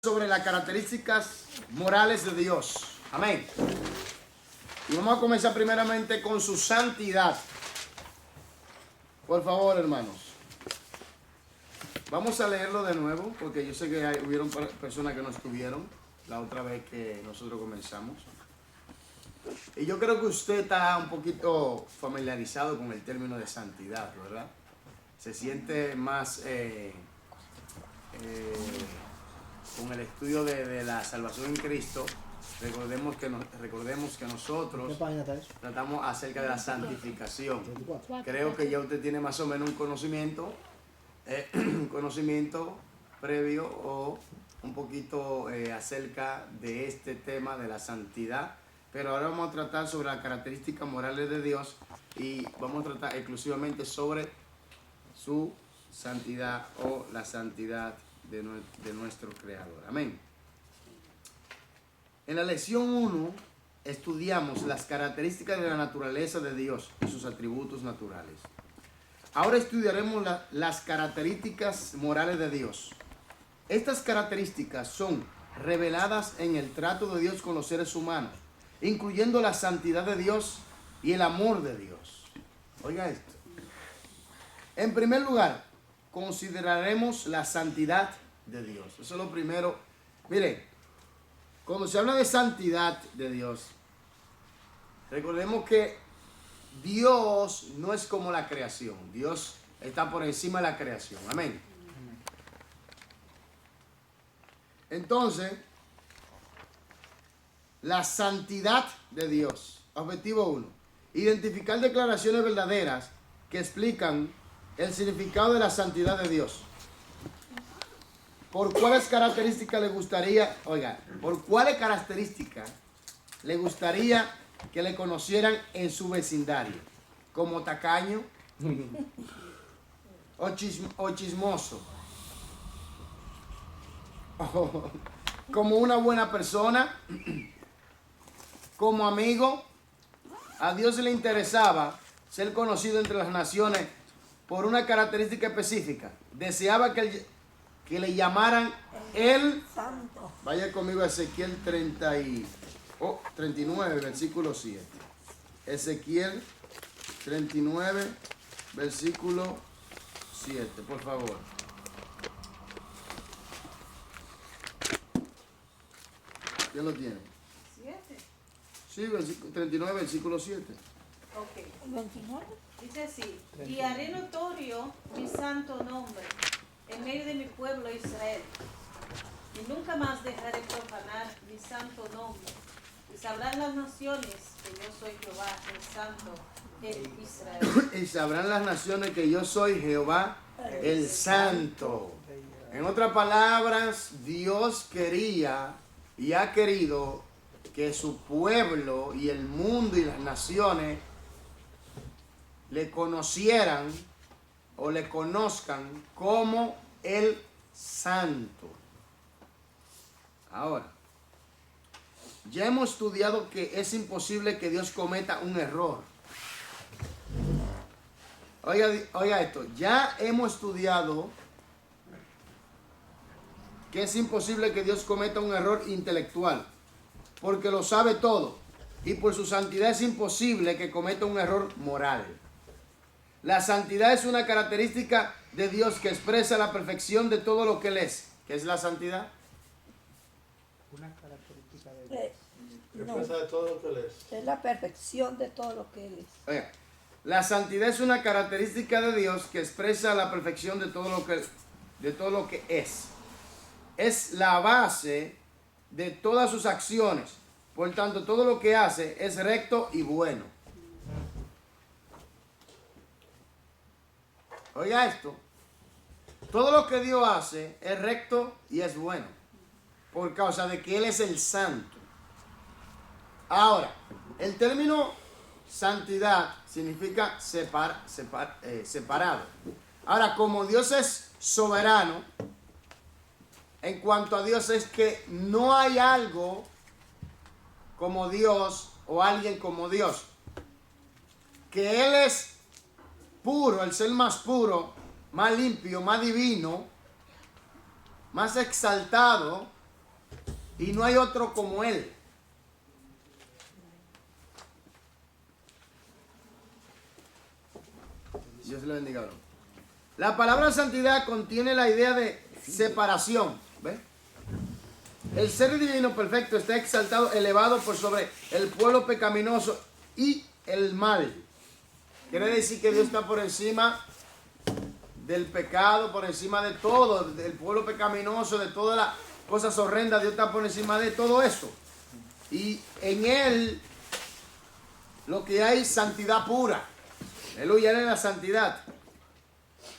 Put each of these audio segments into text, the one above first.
Sobre las características morales de Dios. Amén. Y vamos a comenzar primeramente con su santidad. Por favor, hermanos. Vamos a leerlo de nuevo, porque yo sé que hubieron personas que no estuvieron la otra vez que nosotros comenzamos. Y yo creo que usted está un poquito familiarizado con el término de santidad, ¿verdad? Se siente más con el estudio de la salvación en Cristo. Recordemos que nosotros tratamos acerca de la santificación. Creo que ya usted tiene más o menos un conocimiento previo o un poquito acerca de este tema de la santidad. Pero ahora vamos a tratar sobre las características morales de Dios y vamos a tratar exclusivamente sobre su santidad o la santidad de nuestro Creador. Amén. En la lección 1 estudiamos las características de la naturaleza de Dios y sus atributos naturales. Ahora estudiaremos las características morales de Dios. Estas características son reveladas en el trato de Dios con los seres humanos, incluyendo la santidad de Dios y el amor de Dios. Oiga esto. En primer lugar, consideraremos la santidad de Dios. Eso es lo primero. Mire, cuando se habla de santidad de Dios, recordemos que Dios no es como la creación. Dios está por encima de la creación. Amén. Entonces, la santidad de Dios. Objetivo 1. Identificar declaraciones verdaderas que explican el significado de la santidad de Dios. ¿Por cuáles características le gustaría que le conocieran en su vecindario? ¿Como tacaño? ¿O chismoso? ¿Como una buena persona? ¿Como amigo? A Dios le interesaba ser conocido entre las naciones por una característica específica. Deseaba que le llamaran el Santo. Vaya conmigo a Ezequiel 39, versículo 7. Ezequiel 39, versículo 7, por favor. ¿Quién lo tiene? 7. Sí, 39, versículo 7. Ok. 29. Dice así: y haré notorio mi santo nombre en medio de mi pueblo Israel, y nunca más dejaré profanar mi santo nombre. Y sabrán las naciones que yo soy Jehová, el santo, el Israel. Y sabrán las naciones que yo soy Jehová, el santo. En otras palabras, Dios quería y ha querido que su pueblo y el mundo y las naciones le conocieran o le conozcan como el santo. Ahora, ya hemos estudiado que es imposible que Dios cometa un error. Oiga esto, ya hemos estudiado que es imposible que Dios cometa un error intelectual, porque lo sabe todo, y por su santidad es imposible que cometa un error moral. La santidad es una característica de Dios que expresa la perfección de todo lo que Él es. ¿Qué es la santidad? Una característica de Dios. Expresa de todo lo que Él es. Es la perfección de todo lo que Él es. Oiga, la santidad es una característica de Dios que expresa la perfección de todo lo que es. Es la base de todas sus acciones. Por tanto, todo lo que hace es recto y bueno. Oiga esto. Todo lo que Dios hace es recto y es bueno. Por causa de que Él es el santo. Ahora, el término santidad significa separado. Ahora, como Dios es soberano, en cuanto a Dios es que no hay algo como Dios o alguien como Dios. Que Él es puro, el ser más puro, más limpio, más divino, más exaltado y no hay otro como Él. Dios le bendiga. La palabra santidad contiene la idea de separación. ¿Ve? El ser divino perfecto está exaltado, elevado por sobre el pueblo pecaminoso y el mal. Quiere decir que Dios está por encima del pecado, por encima de todo, del pueblo pecaminoso, de todas las cosas horrendas. Dios está por encima de todo eso. Y en Él lo que hay es santidad pura. Aleluya, Él es la santidad.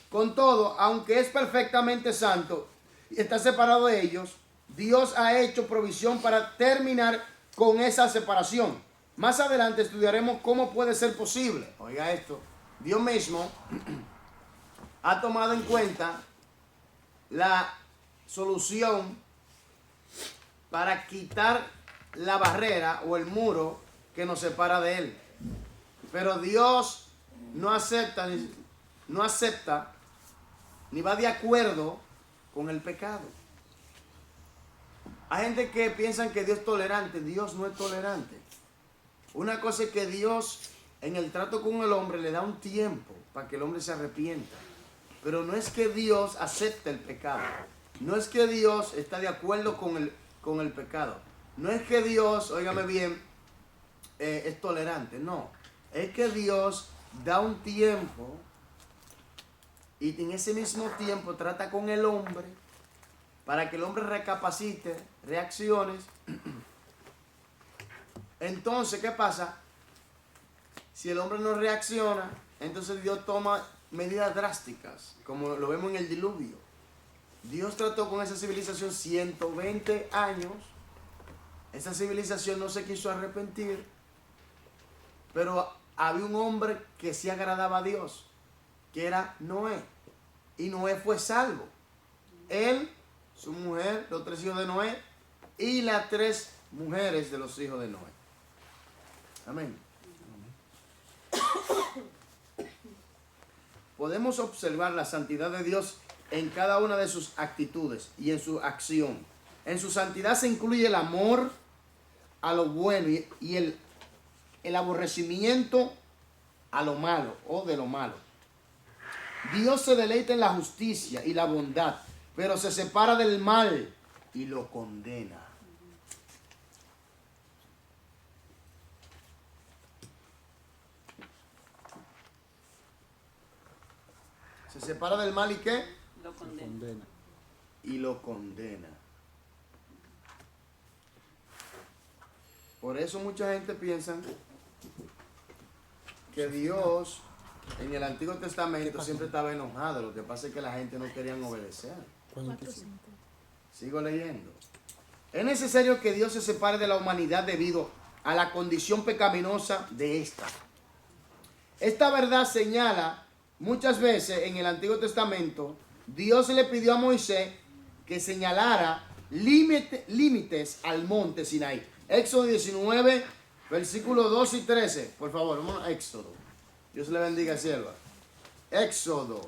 Con todo, aunque es perfectamente santo y está separado de ellos, Dios ha hecho provisión para terminar con esa separación. Más adelante estudiaremos cómo puede ser posible. Oiga esto, Dios mismo ha tomado en cuenta la solución para quitar la barrera o el muro que nos separa de Él. Pero Dios no acepta ni va de acuerdo con el pecado. Hay gente que piensa que Dios es tolerante. Dios no es tolerante. Una cosa es que Dios en el trato con el hombre le da un tiempo para que el hombre se arrepienta. Pero no es que Dios acepte el pecado. No es que Dios está de acuerdo con el pecado. No es que Dios, óigame bien, es tolerante. No. Es que Dios da un tiempo y en ese mismo tiempo trata con el hombre para que el hombre recapacite, reaccione. Entonces, ¿qué pasa? Si el hombre no reacciona, entonces Dios toma medidas drásticas, como lo vemos en el diluvio. Dios trató con esa civilización 120 años. Esa civilización no se quiso arrepentir, pero había un hombre que sí agradaba a Dios, que era Noé. Y Noé fue salvo. Él, su mujer, los 3 hijos de Noé y las 3 mujeres de los hijos de Noé. Amén. Podemos observar la santidad de Dios en cada una de sus actitudes y en su acción. En su santidad se incluye el amor a lo bueno y el aborrecimiento a lo malo o de lo malo. Dios se deleita en la justicia y la bondad, pero se separa del mal y lo condena. Se separa del mal y ¿qué? Lo condena. Y lo condena. Por eso mucha gente piensa que Dios en el Antiguo Testamento siempre estaba enojado. Lo que pasa es que la gente no quería obedecer. Sigo leyendo. Es necesario que Dios se separe de la humanidad debido a la condición pecaminosa de esta. Esta verdad señala muchas veces en el Antiguo Testamento. Dios le pidió a Moisés que señalara límites al monte Sinaí. Éxodo 19, versículos 2 y 13. Por favor, vamos a Éxodo. Dios le bendiga, sierva. Éxodo.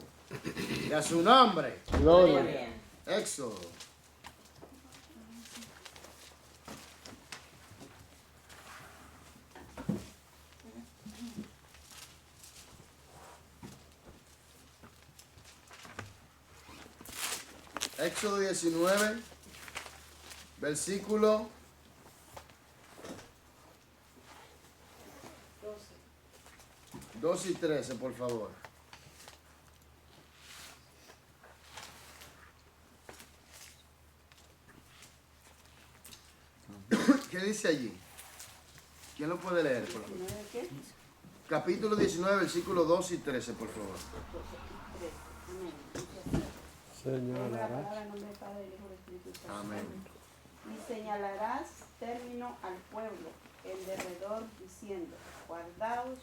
Y a su nombre. Gloria. Éxodo. Éxodo 19, versículo 2 y 13, por favor. ¿Qué dice allí? ¿Quién lo puede leer, por favor? ¿Qué? Capítulo 19, versículos 2 y 13, por favor. Señalarás. Amén. Y señalarás término al pueblo, el derredor, diciendo: guardaos,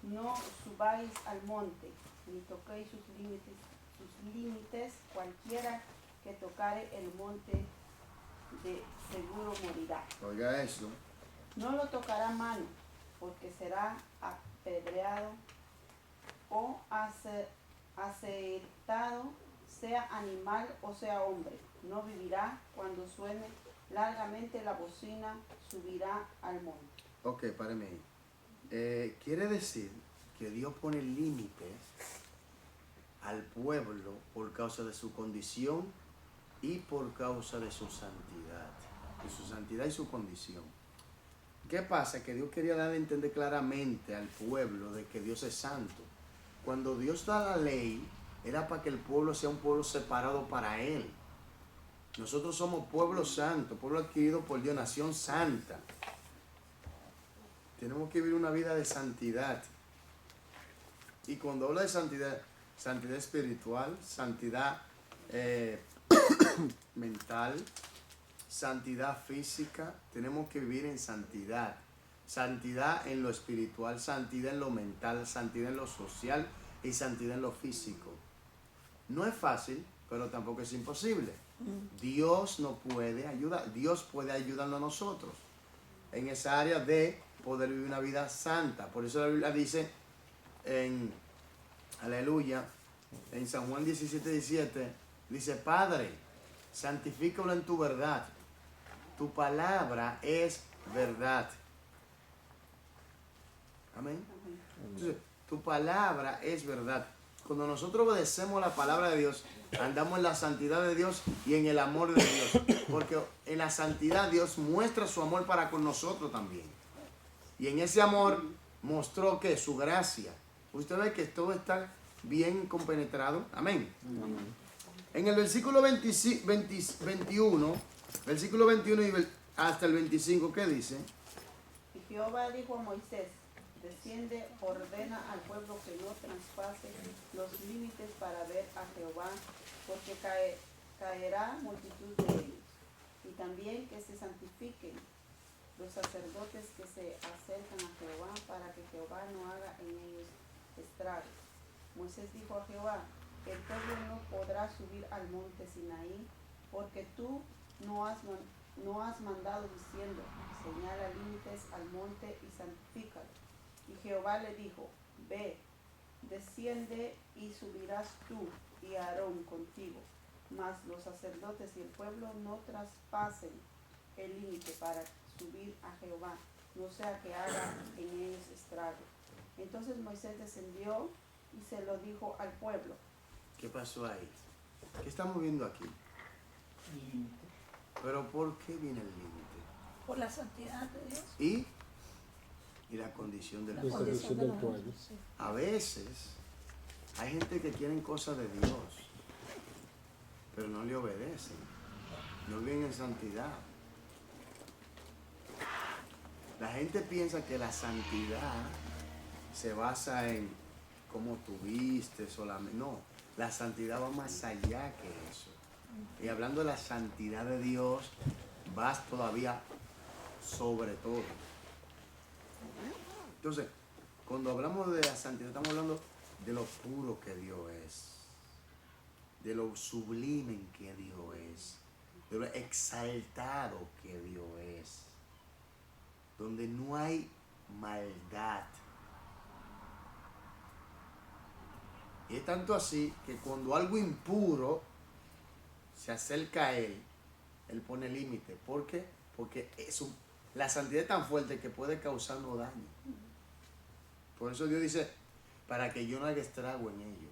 no subáis al monte, ni toquéis sus límites, cualquiera que tocare el monte de seguro morirá. Oiga eso. No lo tocará mano, porque será apedreado o acertado, sea animal o sea hombre. no vivirá. Cuando suene largamente la bocina, subirá al monte. Ok, páreme ahí. Quiere decir que Dios pone límites al pueblo por causa de su condición y por causa de su santidad. De su santidad y su condición. ¿Qué pasa? Que Dios quería dar a entender claramente al pueblo de que Dios es santo. Cuando Dios da la ley, era para que el pueblo sea un pueblo separado para Él. Nosotros somos pueblo santo, pueblo adquirido por Dios, nación santa. Tenemos que vivir una vida de santidad. Y cuando habla de santidad, santidad espiritual, santidad mental, santidad física, tenemos que vivir en santidad. Santidad en lo espiritual, santidad en lo mental, santidad en lo social y santidad en lo físico. No es fácil, pero tampoco es imposible. Dios nos puede ayudar, Dios puede ayudarnos a nosotros en esa área de poder vivir una vida santa. Por eso la Biblia dice en aleluya, en San Juan 17:17, dice: Padre, santifícalo en tu verdad, tu palabra es verdad. Amén. Entonces, tu palabra es verdad. Cuando nosotros obedecemos la palabra de Dios, andamos en la santidad de Dios y en el amor de Dios. Porque en la santidad Dios muestra su amor para con nosotros también. Y en ese amor mostró que su gracia. Usted ve que todo está bien compenetrado. Amén. En el versículo 21, versículo 21 y hasta el 25, ¿qué dice? Y Jehová dijo a Moisés: desciende, ordena al pueblo que no traspase los límites para ver a Jehová, porque caerá multitud de ellos. Y también que se santifiquen los sacerdotes que se acercan a Jehová, para que Jehová no haga en ellos estragos. Moisés dijo a Jehová: el pueblo no podrá subir al monte Sinaí, porque tú no has mandado diciendo: señala límites al monte y santifícalo. Y Jehová le dijo: ve, desciende y subirás tú y Aarón contigo, mas los sacerdotes y el pueblo no traspasen el límite para subir a Jehová, no sea que haga en ellos estrago. Entonces Moisés descendió y se lo dijo al pueblo. ¿Qué pasó ahí? ¿Qué estamos viendo aquí? Pero ¿por qué viene el límite? Por la santidad de Dios. Y la condición del La pueblo. condición del pueblo. Sí. A veces hay gente que quieren cosas de Dios, pero no le obedecen, no viven en santidad. La gente piensa que la santidad se basa en cómo tuviste solamente. No, la santidad va más allá que eso. Y hablando de la santidad de Dios, vas todavía sobre todo. Entonces, cuando hablamos de la santidad, estamos hablando de lo puro que Dios es, de lo sublime que Dios es, de lo exaltado que Dios es, donde no hay maldad. Y es tanto así que cuando algo impuro se acerca a Él, Él pone límite. ¿Por qué? Porque la santidad es tan fuerte que puede causarnos daño. Por eso Dios dice: para que yo no haga estrago en ellos.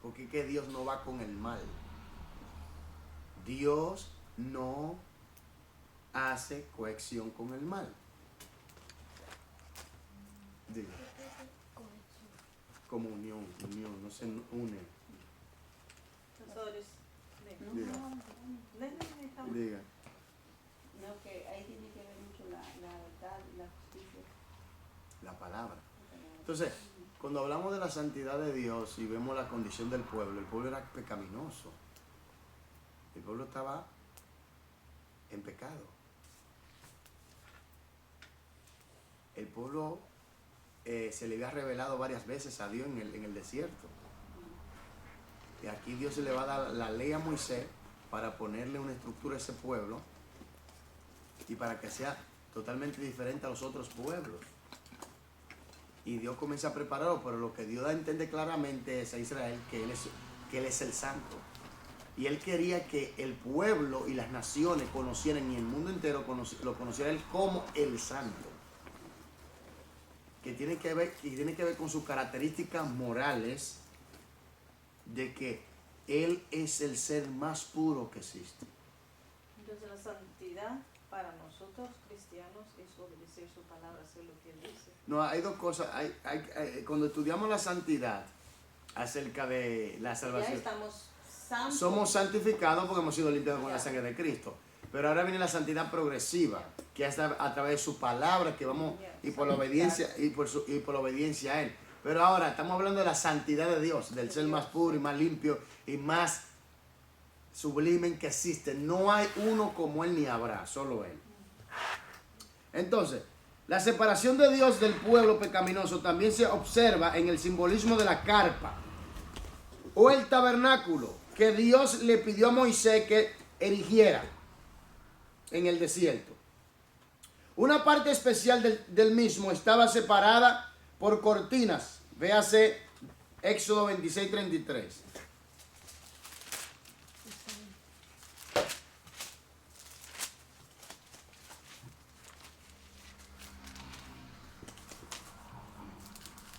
Porque es que Dios no va con el mal. Dios no hace cohesión con el mal. Diga. Como unión, no se une. Pastores, Diga. Diga. No, que ahí tiene que ver mucho la verdad, la justicia. La palabra. Entonces, cuando hablamos de la santidad de Dios y vemos la condición del pueblo, el pueblo era pecaminoso. El pueblo estaba en pecado. El pueblo se le había revelado varias veces a Dios en el desierto. Y aquí Dios se le va a dar la ley a Moisés para ponerle una estructura a ese pueblo y para que sea totalmente diferente a los otros pueblos. Y Dios comienza a prepararlo, pero lo que Dios da a entender claramente es a Israel que Él es el santo. Y él quería que el pueblo y las naciones conocieran, y el mundo entero lo conociera él como el santo. Que tiene que ver con sus características morales de que él es el ser más puro que existe. Entonces la santidad para nosotros cristianos es obedecer su palabra, hacer lo que él dice. No, hay dos cosas. Cuando estudiamos la santidad acerca de la Ya salvación, estamos santos. somos santificados porque hemos sido limpiados con la sangre de Cristo. Pero ahora viene la santidad progresiva, que es a través de su palabra, que vamos, y por la obediencia, y por la obediencia a él. Pero ahora estamos hablando de la santidad de Dios, del ser más puro y más limpio y más sublime que existe. No hay uno como él ni habrá, solo él. Entonces, la separación de Dios del pueblo pecaminoso también se observa en el simbolismo de la carpa o el tabernáculo que Dios le pidió a Moisés que erigiera en el desierto. Una parte especial del mismo estaba separada por cortinas. Véase Éxodo 26:33.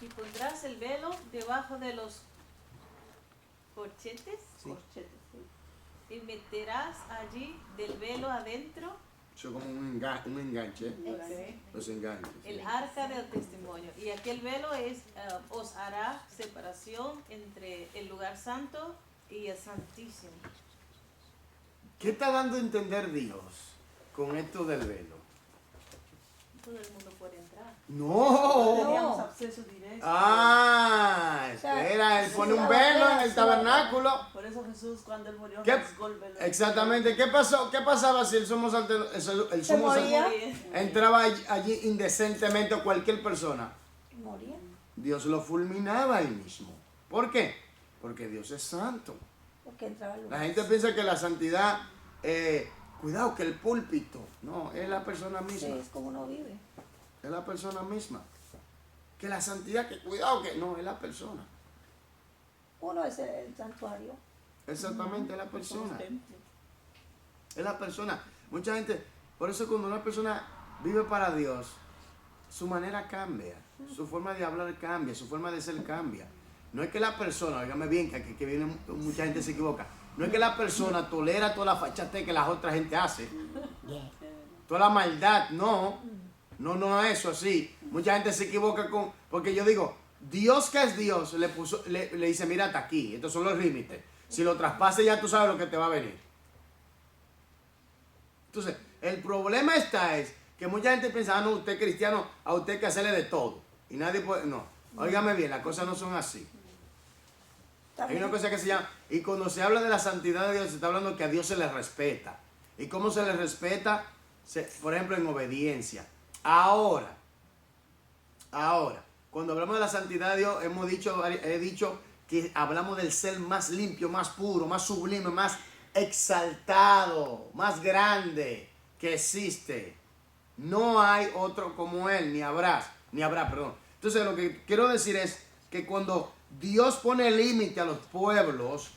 Y pondrás el velo debajo de los corchetes Corchetes, sí. y meterás allí del velo adentro Eso es como un enganche. Los enganches. el arca del testimonio. Y aquel velo os hará separación entre el lugar santo y el santísimo. ¿Qué está dando a entender Dios con esto del velo? Todo el mundo puede entrar. No. Teníamos acceso directo. Ah, espera, él pone un velo en el tabernáculo. Por eso Jesús, cuando él murió, ¿Qué? rasgó el velo. Exactamente. ¿Qué pasó? ¿Qué pasaba si el sumo moría. entraba allí indecentemente o cualquier persona? Moría. Dios lo fulminaba ahí mismo. ¿Por qué? Porque Dios es santo. Porque entraba al La lugar. gente piensa que la santidad, cuidado que el púlpito, no, es la persona Sí, misma. es como uno vive. Es la persona misma. Que la santidad, que cuidado que no, es la persona. Uno es el santuario. Exactamente, es la persona. Templo. Es la persona. Mucha gente, por eso cuando una persona vive para Dios, su manera cambia, su forma de hablar cambia, su forma de ser cambia. No es que la persona, óigame bien, que viene, mucha gente se equivoca, no es que la persona tolera toda la fachatez que la otra gente hace, toda la maldad, no, no es eso así. Mucha gente se equivoca porque yo digo, Dios que es Dios, le dice, mira hasta aquí, estos son los límites. Si lo traspases ya tú sabes lo que te va a venir. Entonces, el problema es que mucha gente piensa, no, usted es cristiano, a usted hay que hacerle de todo. Y nadie puede, no. Óigame bien, las cosas no son así. Hay una cosa que se llama, y cuando se habla de la santidad de Dios, se está hablando que a Dios se le respeta. ¿Y cómo se le respeta? Por ejemplo, en obediencia. Ahora, cuando hablamos de la santidad de Dios, he dicho que hablamos del ser más limpio, más puro, más sublime, más exaltado, más grande que existe. No hay otro como Él, ni habrá, perdón. Entonces lo que quiero decir es que cuando Dios pone límite a los pueblos,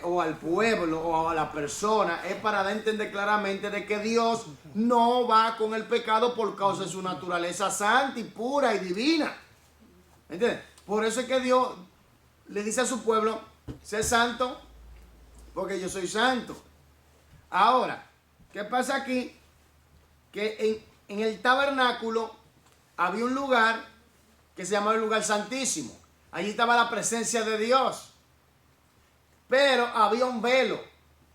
o al pueblo o a la persona, es para dar a entender claramente de que Dios no va con el pecado por causa de su naturaleza santa y pura y divina. ¿Entiendes? Por eso es que Dios le dice a su pueblo, sé santo, porque yo soy santo. Ahora, ¿qué pasa aquí? Que en el tabernáculo había un lugar que se llamaba el lugar santísimo. Allí estaba la presencia de Dios. Pero había un velo,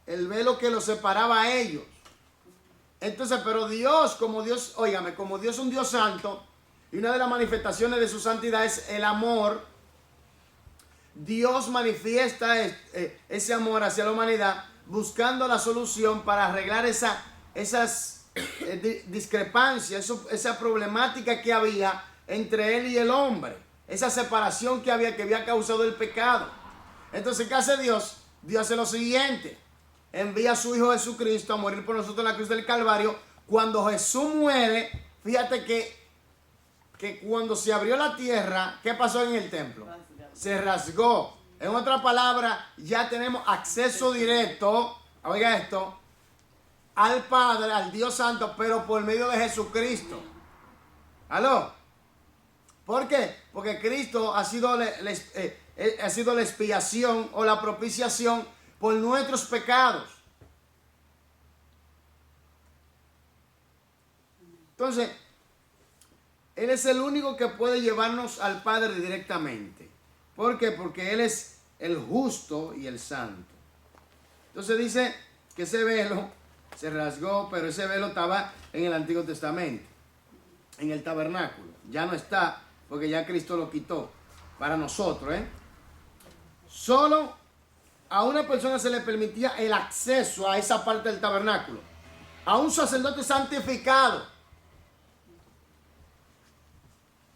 el velo que los separaba a ellos. Entonces, pero Dios, como Dios es un Dios santo, y una de las manifestaciones de su santidad es el amor, Dios manifiesta ese amor hacia la humanidad, buscando la solución para arreglar esas discrepancias, esa problemática que había entre él y el hombre, esa separación que había causado el pecado. Entonces, ¿qué hace Dios? Dios hace lo siguiente: envía a su Hijo Jesucristo a morir por nosotros en la cruz del Calvario. Cuando Jesús muere, fíjate que cuando se abrió la tierra, ¿qué pasó en el templo? Se rasgó. En otras palabras, ya tenemos acceso directo, oiga esto, al Padre, al Dios Santo, pero por medio de Jesucristo. ¿Aló? ¿Por qué? Porque Cristo ha sido la expiación o la propiciación por nuestros pecados. Entonces, Él es el único que puede llevarnos al Padre directamente. ¿Por qué? Porque Él es el justo y el santo. Entonces dice que ese velo se rasgó, pero ese velo estaba en el Antiguo Testamento, en el tabernáculo. Ya no está, porque ya Cristo lo quitó para nosotros. Solo a una persona se le permitía el acceso a esa parte del tabernáculo. A un sacerdote santificado.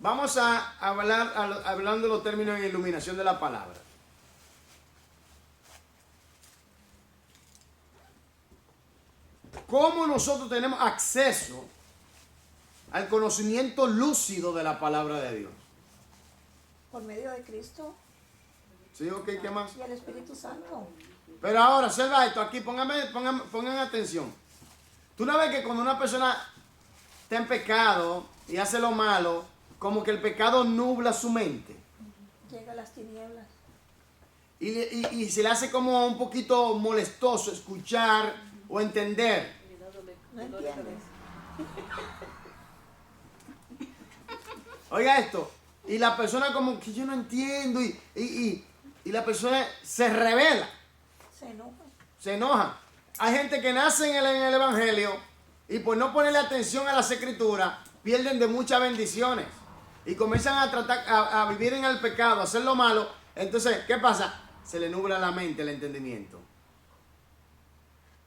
Vamos a hablar hablando los términos en iluminación de la palabra. ¿Cómo nosotros tenemos acceso al conocimiento lúcido de la palabra de Dios? Por medio de Cristo ¿Sí? Ok, ¿qué más? y el Espíritu Santo. Pero ahora, observa esto aquí, pongan atención. Tú no ves que cuando una persona está en pecado y hace lo malo, como que el pecado nubla su mente. Llega a las tinieblas. Y se le hace como un poquito molestoso escuchar o entender. ¿No entiendes? Oiga esto. Y la persona como que yo no entiendo y la persona se revela. Se enoja. Se enoja. Hay gente que nace en el Evangelio y por no ponerle atención a las Escrituras pierden de muchas bendiciones y comienzan a vivir en el pecado, a hacer lo malo. Entonces, ¿qué pasa? Se le nubla la mente, el entendimiento.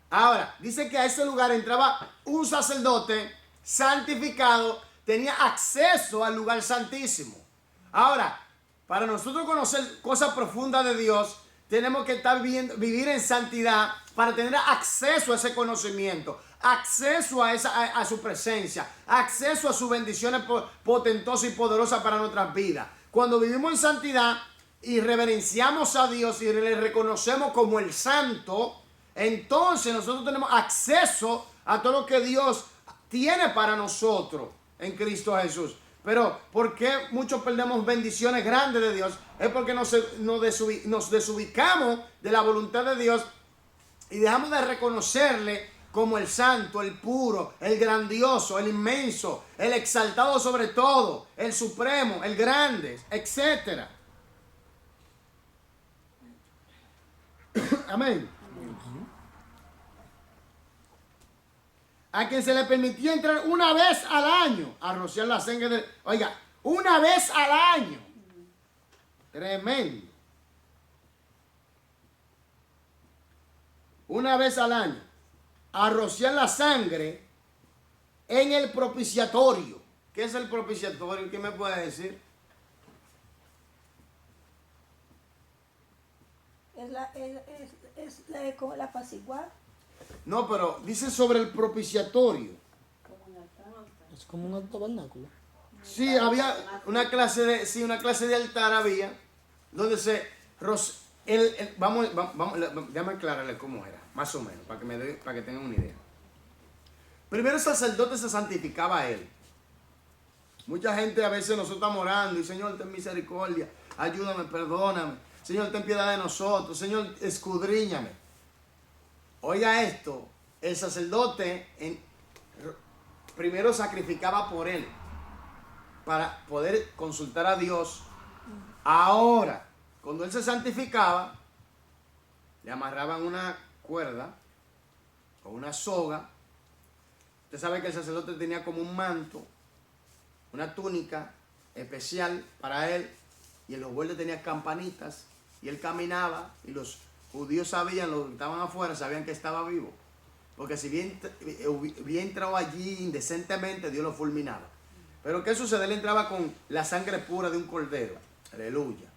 Ahora, dice que a ese lugar entraba un sacerdote santificado, tenía acceso al lugar santísimo. Ahora, para nosotros conocer cosas profundas de Dios, tenemos que vivir en santidad para tener acceso a ese conocimiento, acceso a su presencia, acceso a sus bendiciones potentosas y poderosas para nuestras vidas. Cuando vivimos en santidad y reverenciamos a Dios y le reconocemos como el santo, entonces nosotros tenemos acceso a todo lo que Dios tiene para nosotros en Cristo Jesús. Pero ¿por qué muchos perdemos bendiciones grandes de Dios? Es porque nos desubicamos de la voluntad de Dios y dejamos de reconocerle como el santo, el puro, el grandioso, el inmenso, el exaltado sobre todo, el supremo, el grande, etc. Amén. A quien se le permitía entrar una vez al año a rociar la sangre de... Oiga, una vez al año. Tremendo. Una vez al año a rociar la sangre en el propiciatorio. ¿Qué es el propiciatorio? ¿Qué me puede decir? Es como el apaciguar. No, pero dice sobre el propiciatorio. Es como un tabernáculo. Sí, había una clase de altar había, donde déjame aclararle cómo era, más o menos, para que tengan una idea. Primero el sacerdote se santificaba a él. Mucha gente a veces nosotros estamos orando y Señor, ten misericordia, ayúdame, perdóname, Señor, ten piedad de nosotros, Señor, escudriñame. Oiga esto, el sacerdote primero sacrificaba por él para poder consultar a Dios. Ahora, cuando él se santificaba, le amarraban una cuerda o una soga. Usted sabe que el sacerdote tenía como un manto, una túnica especial para él, y en los bordes tenía campanitas, y él caminaba, y los judíos sabían, los que estaban afuera, sabían que estaba vivo. Porque si bien entrado allí indecentemente, Dios lo fulminaba. Pero ¿qué sucede? Él entraba con la sangre pura de un cordero. Aleluya.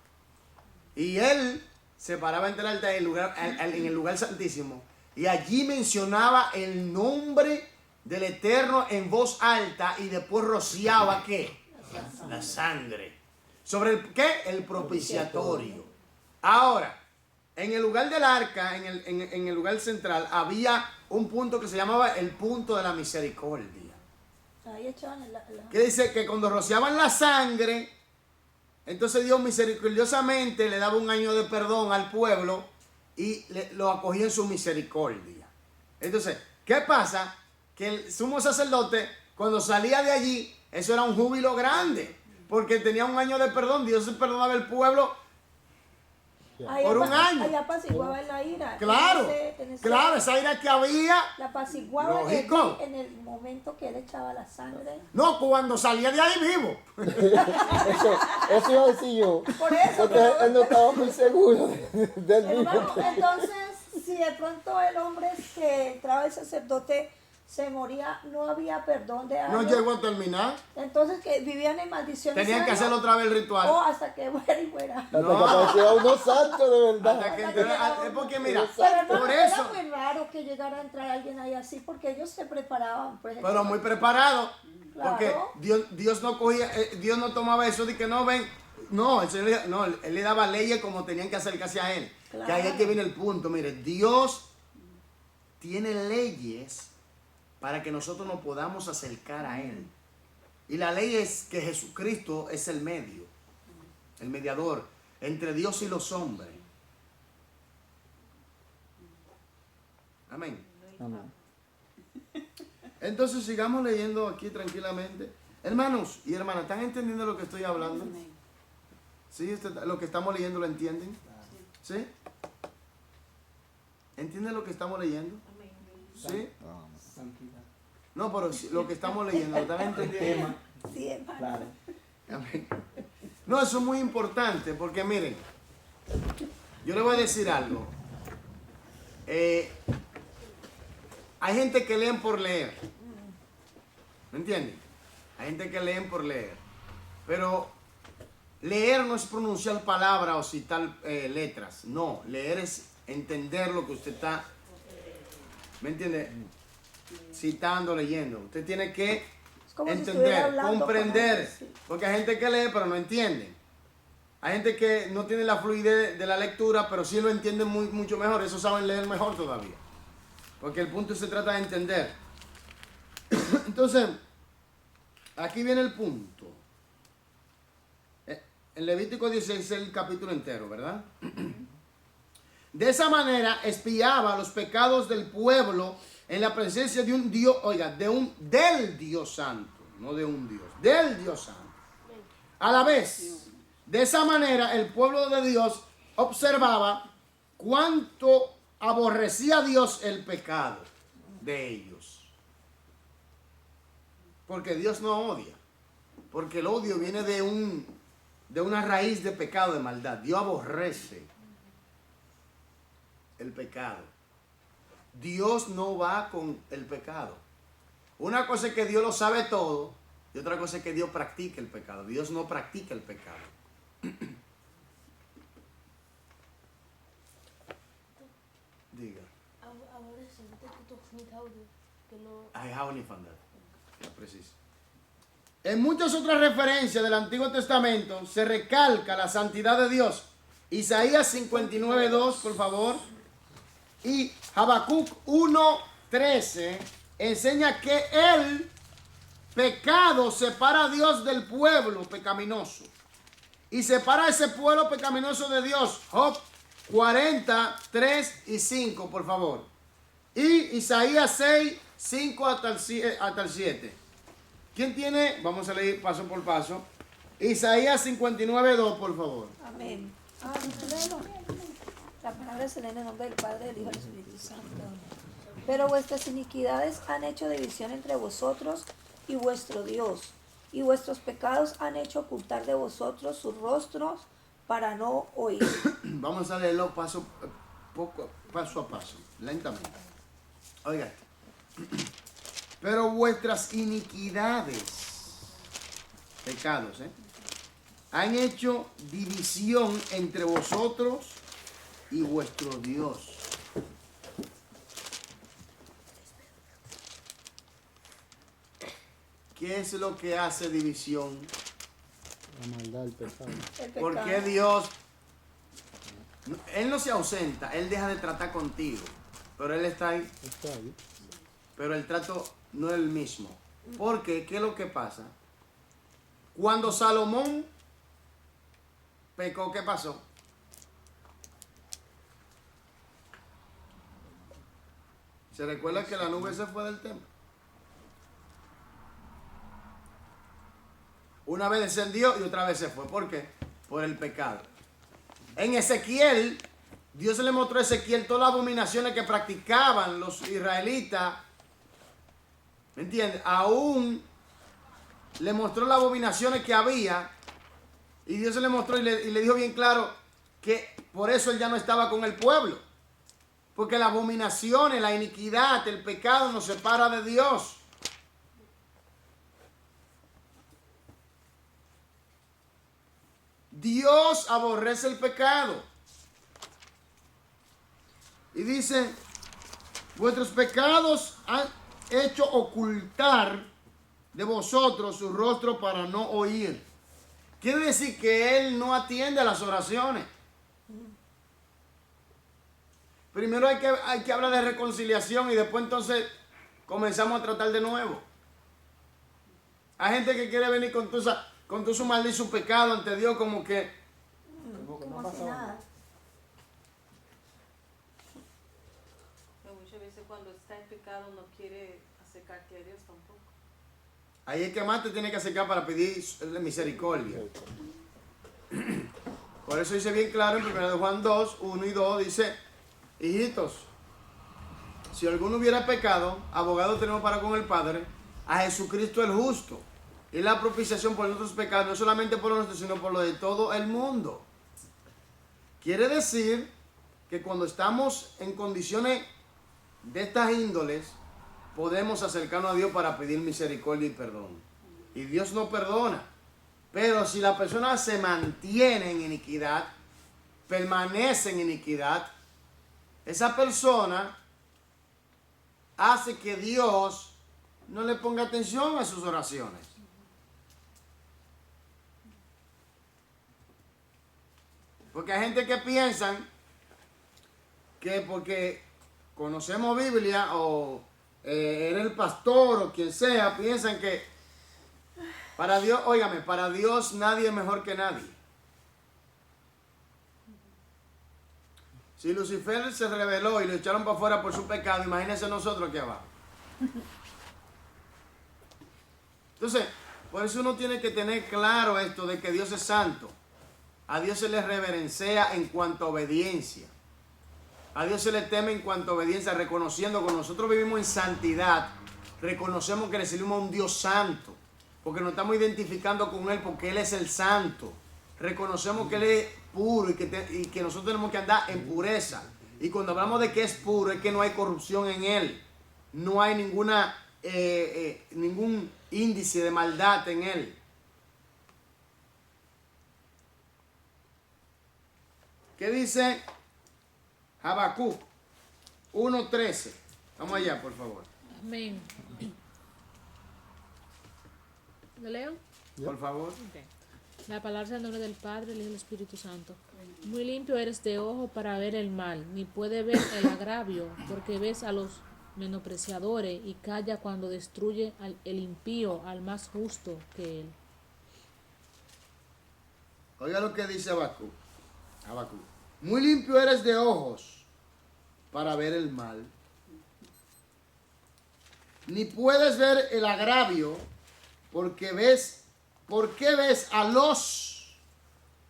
Y él se paraba entre el altar en el lugar santísimo. Y allí mencionaba el nombre del Eterno en voz alta. Y después rociaba ¿qué? La sangre. ¿Sobre el qué? El propiciatorio. Ahora, en el lugar del arca, en el lugar central, había un punto que se llamaba el punto de la misericordia. Ahí echaban Que dice que cuando rociaban la sangre, entonces Dios misericordiosamente le daba un año de perdón al pueblo y lo acogía en su misericordia. Entonces, ¿qué pasa? Que el sumo sacerdote, cuando salía de allí, eso era un júbilo grande, porque tenía un año de perdón. Dios perdonaba al pueblo por un año. Ahí apaciguaba la ira. Claro, claro, esa ira que había. La apaciguaba Lógico. en el momento que él echaba la sangre. No, cuando salía de ahí vivo. Eso iba a decir yo. Por eso. Porque él no estaba muy seguro del Hermano, mismo. entonces, si de pronto el hombre que entraba el sacerdote se moría, no había perdón de algo. No llegó a terminar. Entonces, que vivían en maldición. Tenían que hacer otra vez el ritual. O hasta que muera y fuera. Hasta que apareciera uno santo de verdad. Hasta que entrara- es porque mira, Pero hermano, por era eso, muy raro que llegara a entrar alguien ahí así, porque ellos se preparaban. Pues, pero muy preparado. Claro. Porque Dios no cogía, Dios no tomaba eso de que no ven. No, el Señor, no, Él le daba leyes como tenían que acercarse a Él. Claro. Que ahí es que viene el punto. Mire, Dios tiene leyes para que nosotros nos podamos acercar a Él. Y la ley es que Jesucristo es el medio, el mediador entre Dios y los hombres. Amén. Amén. Entonces sigamos leyendo aquí tranquilamente. Hermanos y hermanas, ¿están entendiendo lo que estoy hablando? ¿Sí? Lo que estamos leyendo, ¿lo entienden? ¿Sí? ¿Entienden lo que estamos leyendo? ¿Sí? No, pero lo que estamos leyendo, ¿lo están entendiendo? Sí, hermano. Claro. Amén. No, eso es muy importante porque miren, yo le voy a decir algo. Hay gente que leen por leer. ¿Me entienden? Hay gente que leen por leer. Pero leer no es pronunciar palabras o citar letras. No, leer es entender lo que usted está, ¿me entiende? Citando, leyendo. Usted tiene que Es como si estuviera entender, hablando comprender. con él, sí. Porque hay gente que lee pero no entiende. Hay gente que no tiene la fluidez de la lectura, pero sí lo entiende mucho mejor. Eso saben leer mejor todavía. Porque el punto se trata de entender. Entonces, aquí viene el punto. En Levítico 16 es el capítulo entero, ¿verdad? De esa manera espiaba los pecados del pueblo en la presencia de un Dios, oiga, del Dios Santo, no de un Dios, del Dios Santo. A la vez, de esa manera el pueblo de Dios observaba cuánto aborrecía Dios el pecado de ellos. Porque Dios no odia, porque el odio viene de una raíz de pecado, de maldad. Dios aborrece el pecado. Dios no va con el pecado. Una cosa es que Dios lo sabe todo y otra cosa es que Dios practica el pecado. Dios no practica el pecado. Diga. I haven't found that. Preciso. En muchas otras referencias del Antiguo Testamento se recalca la santidad de Dios. Isaías 59:2, por favor. Y Habacuc 1:13 enseña que el pecado separa a Dios del pueblo pecaminoso. Y separa a ese pueblo pecaminoso de Dios. Job 40:3 y 5, por favor. Y Isaías 6:5 hasta el 7. ¿Quién tiene? Vamos a leer paso por paso. Isaías 59:2, por favor. Amén. Léelo. La palabra se lee en el nombre del Padre, del Hijo y del Espíritu Santo. Pero vuestras iniquidades han hecho división entre vosotros y vuestro Dios, y vuestros pecados han hecho ocultar de vosotros sus rostros para no oír. Vamos a leerlo paso a paso, lentamente. Oiga. Pero vuestras iniquidades, pecados, han hecho división entre vosotros y vuestro Dios. ¿Qué es lo que hace división? La maldad, el pecado. El ¿Por pecado. qué Dios Él no se ausenta, Él deja de tratar contigo, pero Él está ahí. Está ahí. Pero el trato no es el mismo. Porque, ¿qué es lo que pasa? Cuando Salomón pecó, ¿qué pasó? ¿Se recuerda que la nube se fue del templo? Una vez descendió y otra vez se fue. ¿Por qué? Por el pecado. En Ezequiel, Dios le mostró a Ezequiel todas las abominaciones que practicaban los israelitas. ¿Me entiendes? Aún le mostró las abominaciones que había. Y Dios se le mostró y le dijo bien claro que por eso él ya no estaba con el pueblo. Porque las abominaciones, la iniquidad, el pecado nos separa de Dios. Dios aborrece el pecado. Y dice, vuestros pecados han hecho ocultar de vosotros su rostro para no oír. Quiere decir que Él no atiende a las oraciones. Primero hay que hablar de reconciliación y después entonces comenzamos a tratar de nuevo. Hay gente que quiere venir con su maldad y su pecado ante Dios como que... Como si nada. Pero muchas veces cuando está en pecado no quiere acercarte a Dios tampoco. Ahí es que más te tiene que acercar para pedir misericordia. Por eso dice bien claro en 1 Juan 2, 1 y 2, dice, hijitos, si alguno hubiera pecado, abogado tenemos para con el Padre, a Jesucristo el justo. Y la propiciación por nuestros pecados, no solamente por los nuestros, sino por los de todo el mundo. Quiere decir que cuando estamos en condiciones de estas índoles, podemos acercarnos a Dios para pedir misericordia y perdón. Y Dios nos perdona. Pero si la persona se mantiene en iniquidad, permanece en iniquidad, esa persona hace que Dios no le ponga atención a sus oraciones. Porque hay gente que piensan que porque conocemos Biblia o eres el pastor o quien sea, piensan que para Dios, óigame, para Dios nadie es mejor que nadie. Si Lucifer se rebeló y lo echaron para afuera por su pecado, imagínense nosotros aquí abajo. Entonces, por eso uno tiene que tener claro esto de que Dios es santo. A Dios se le reverencia en cuanto a obediencia. A Dios se le teme en cuanto a obediencia, reconociendo que nosotros vivimos en santidad, reconocemos que le servimos a un Dios santo, porque nos estamos identificando con Él, porque Él es el santo. Reconocemos que Él es puro y que nosotros tenemos que andar en pureza. Y cuando hablamos de que es puro, es que no hay corrupción en Él. No hay ningún índice de maldad en Él. ¿Qué dice Habacuc 1:13? Vamos allá, por favor. Amén. ¿Lo leo? Por favor. Ok. La palabra en nombre del Padre, el Hijo y el Espíritu Santo. Muy limpio eres de ojo para ver el mal, ni puede ver el agravio, porque ves a los menospreciadores y calla cuando destruye el impío al más justo que él. Oiga lo que dice Habacuc. Muy limpio eres de ojos para ver el mal, ni puedes ver el agravio, porque ¿por qué ves a los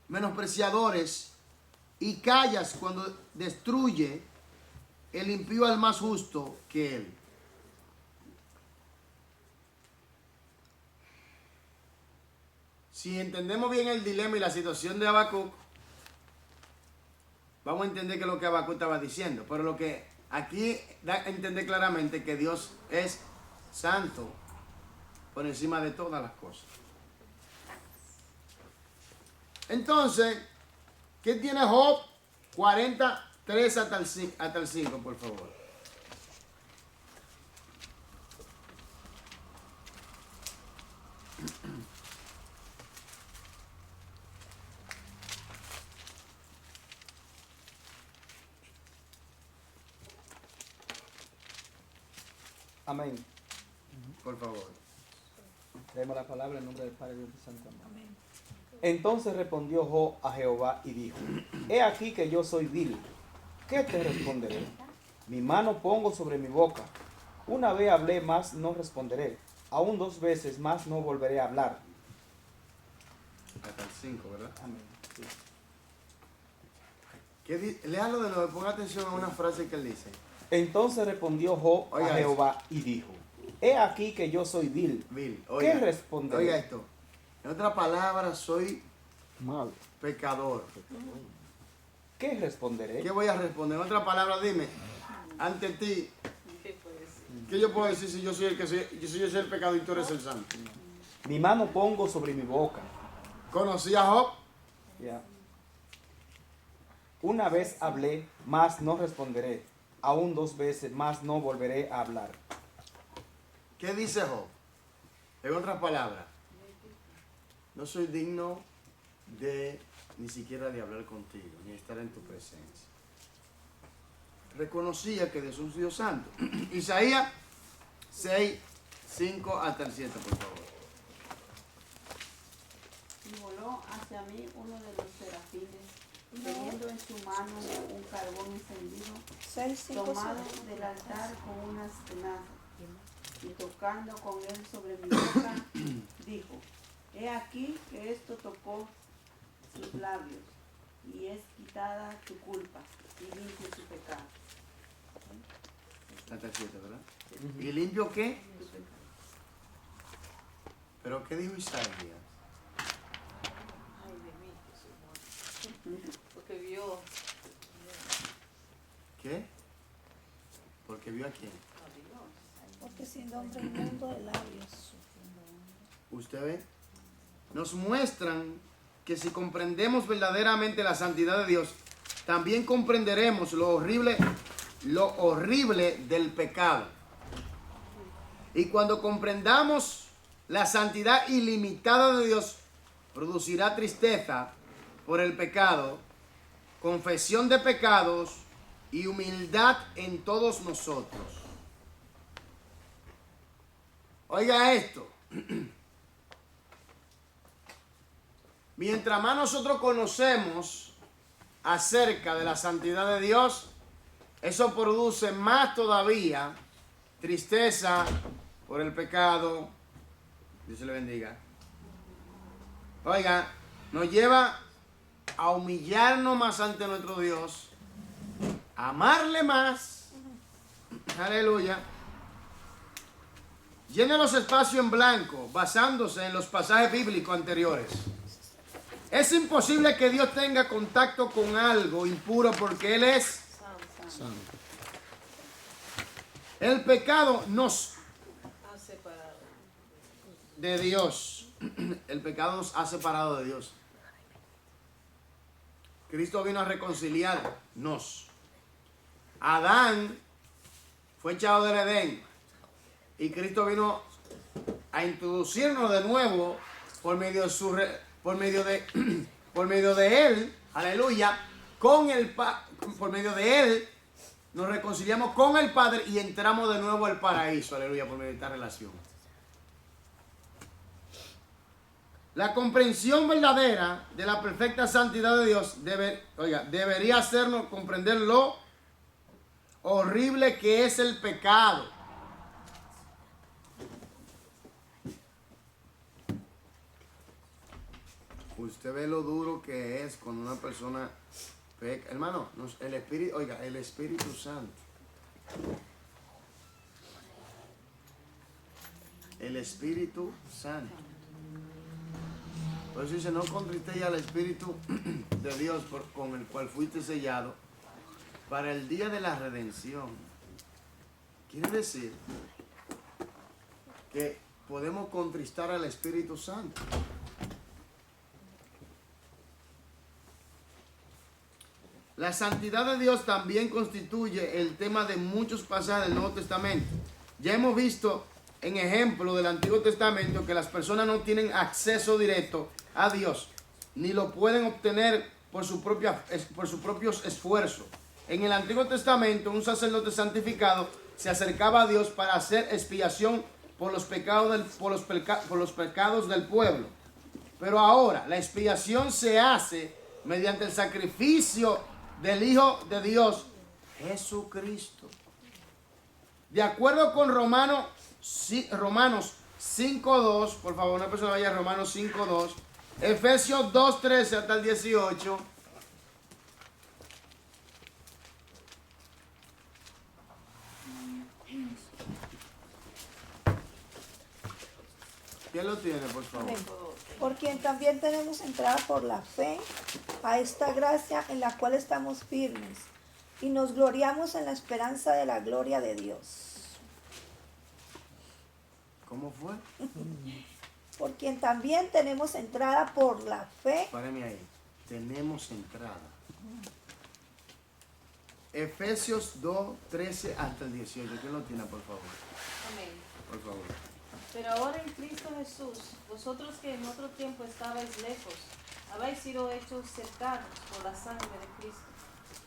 menospreciadores y callas cuando destruye el impío al más justo que él? Si entendemos bien el dilema y la situación de Habacuc, vamos a entender que es lo que Habacuc estaba diciendo. Pero lo que aquí da a entender claramente que Dios es santo por encima de todas las cosas. Entonces, ¿qué tiene Job 43 hasta el 5, por favor? Amén. Por favor. Leemos la palabra en nombre del Padre y del Santo. Amén. Amén. Entonces respondió Job a Jehová y dijo: He aquí que yo soy vil. ¿Qué te responderé? Mi mano pongo sobre mi boca. Una vez hablé, más no responderé. Aún 2 veces más no volveré a hablar. Hasta el 5, ¿verdad? Amén. Sí. Léalo de nuevo, ponga atención a una frase que él dice. Entonces respondió Job Oiga a Jehová y dijo: He aquí que yo soy vil. Bill, ¿Qué responderé? Oiga esto. En otras palabras, soy Mal. pecador. ¿Qué responderé? ¿Qué voy a responder? En otras palabras, dime, ante ti, ¿qué yo puedo decir si yo soy el que soy, yo soy el pecador y tú eres el santo? Mi mano pongo sobre mi boca. ¿Conocí a Job? Ya. Una vez hablé, más no responderé. Aún 2 veces más no volveré a hablar. ¿Qué dice Job? En otras palabras, no soy digno de ni siquiera de hablar contigo, ni estar en tu presencia. Reconocía que Dios es un Dios santo. Isaías 6, 5 hasta el 7, por favor. Y voló hacia mí uno de los serafines, teniendo en su mano un carbón encendido, 6, 5, tomado del altar con unas tenazas, y tocando con él sobre mi boca, dijo: He aquí que esto tocó sus labios, y es quitada tu culpa, y limpio su pecado. Hasta el 7, ¿verdad? ¿Y limpio qué? Tu pecado. ¿Pero qué dijo Isaías? Ay, de mí, que soy muerto. Porque vio ¿Qué? Porque vio a quién. a Dios. porque siendo hombre inmundo de labios. ¿Usted ve? Nos muestran que si comprendemos verdaderamente la santidad de Dios, también comprenderemos lo horrible del pecado. Y cuando comprendamos la santidad ilimitada de Dios, producirá tristeza por el pecado, confesión de pecados y humildad en todos nosotros. Oiga esto. Mientras más nosotros conocemos acerca de la santidad de Dios, eso produce más todavía tristeza por el pecado. Dios le bendiga. Oiga, nos lleva a humillarnos más ante nuestro Dios, a amarle más. Aleluya. Llene los espacios en blanco basándose en los pasajes bíblicos anteriores. Es imposible que Dios tenga contacto con algo impuro porque Él es Santo. el pecado nos Ha separado. de Dios. El pecado nos ha separado de Dios. Cristo vino a reconciliarnos. Adán fue echado del Edén y Cristo vino a introducirnos de nuevo por medio de por medio de él, aleluya, por medio de él nos reconciliamos con el Padre y entramos de nuevo al paraíso, aleluya, por medio de esta relación. La comprensión verdadera de la perfecta santidad de Dios debería hacernos comprender lo horrible que es el pecado. Usted ve lo duro que es cuando una persona peca. Hermano, el Espíritu Santo. El Espíritu Santo. Por eso dice, no contristéis al Espíritu de Dios con el cual fuiste sellado para el día de la redención. Quiere decir que podemos contristar al Espíritu Santo. La santidad de Dios también constituye el tema de muchos pasajes del Nuevo Testamento. Ya hemos visto en ejemplo del Antiguo Testamento que las personas no tienen acceso directo a Dios, ni lo pueden obtener por sus propios esfuerzos. En el Antiguo Testamento, un sacerdote santificado se acercaba a Dios para hacer expiación por los pecados del pueblo. Pero ahora la expiación se hace mediante el sacrificio del Hijo de Dios, Jesucristo. De acuerdo con Romanos 5.2, por favor, una persona vaya a Romanos 5.2, Efesios 2.13 hasta el 18. ¿Quién lo tiene, por favor? Amén. Por quien también tenemos entrada por la fe a esta gracia en la cual estamos firmes y nos gloriamos en la esperanza de la gloria de Dios. ¿Cómo fue? Por quien también tenemos entrada por la fe. Páreme ahí. Tenemos entrada. Efesios 2.13 hasta el 18. ¿Quién lo tiene, por favor? Amén. Por favor. Pero ahora en Cristo Jesús, vosotros que en otro tiempo estabais lejos, habéis sido hechos cercanos por la sangre de Cristo.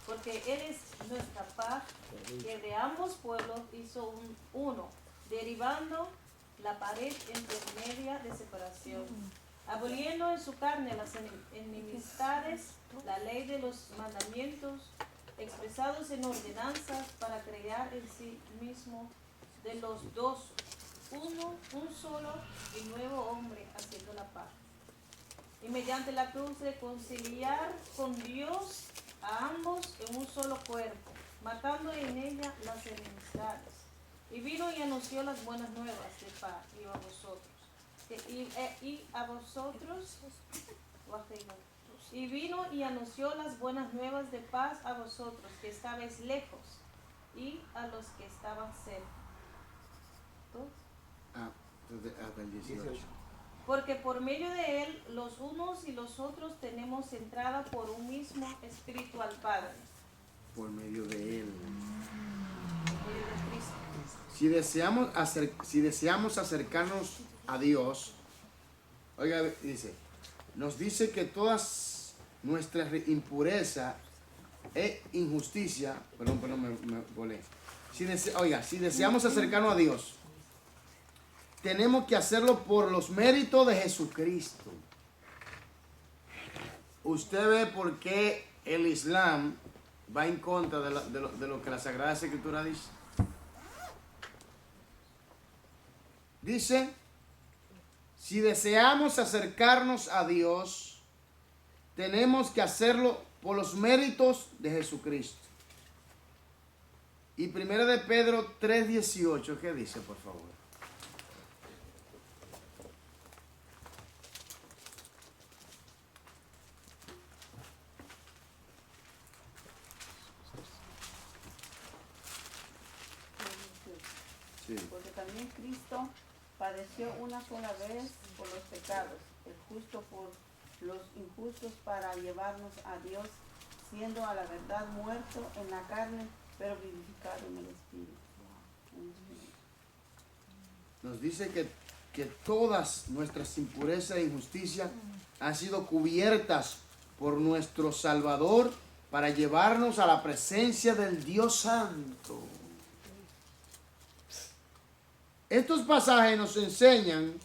Porque Él es nuestra paz, que de ambos pueblos hizo uno, derribando la pared intermedia de separación, aboliendo en su carne las enemistades, la ley de los mandamientos, expresados en ordenanzas, para crear en sí mismo de los dos un solo y nuevo hombre, haciendo la paz. Y mediante la cruz reconciliar con Dios a ambos en un solo cuerpo, matando en ella las enemistades. Y vino y anunció las buenas nuevas de paz y a vosotros. Y vino y anunció las buenas nuevas de paz a vosotros que estabais lejos y a los que estaban cerca. Hasta el 18. Porque por medio de Él, los unos y los otros tenemos entrada por un mismo Espíritu al Padre. Por medio de Él. Por medio de Cristo. Si deseamos acercarnos a Dios, oiga, dice, nos dice que todas nuestras impurezas e injusticia, me volé. Si deseamos acercarnos a Dios, tenemos que hacerlo por los méritos de Jesucristo. Usted ve por qué el Islam va en contra de lo que la Sagrada Escritura dice. Dice, si deseamos acercarnos a Dios, tenemos que hacerlo por los méritos de Jesucristo. Y 1 de Pedro 3:18, ¿qué dice, por favor? Sí. Porque también Cristo padeció una sola vez por los pecados, el justo por los injustos, para llevarnos a Dios, siendo a la verdad muerto en la carne, pero vivificado en el Espíritu. Nos dice que todas nuestras impurezas e injusticias han sido cubiertas por nuestro Salvador para llevarnos a la presencia del Dios Santo. Estos pasajes nos enseñan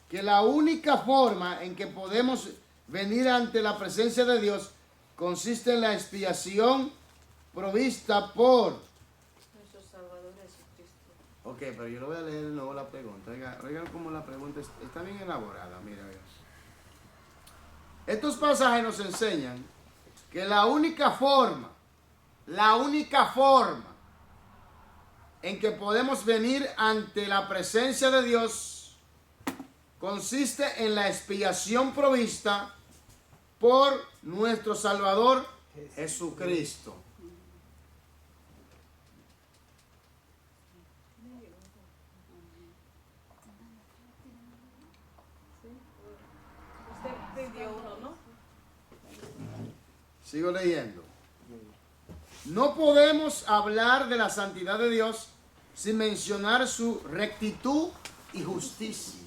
que la única forma en que podemos venir ante la presencia de Dios consiste en la expiación provista por Nuestro Salvador Jesucristo. Ok, pero yo lo voy a leer de nuevo la pregunta. Oigan cómo la pregunta está bien elaborada. Mira. Estos pasajes nos enseñan que la única forma en que podemos venir ante la presencia de Dios consiste en la expiación provista por nuestro Salvador Jesucristo. Usted pidió uno, ¿no? Sigo leyendo. No podemos hablar de la santidad de Dios sin mencionar su rectitud y justicia.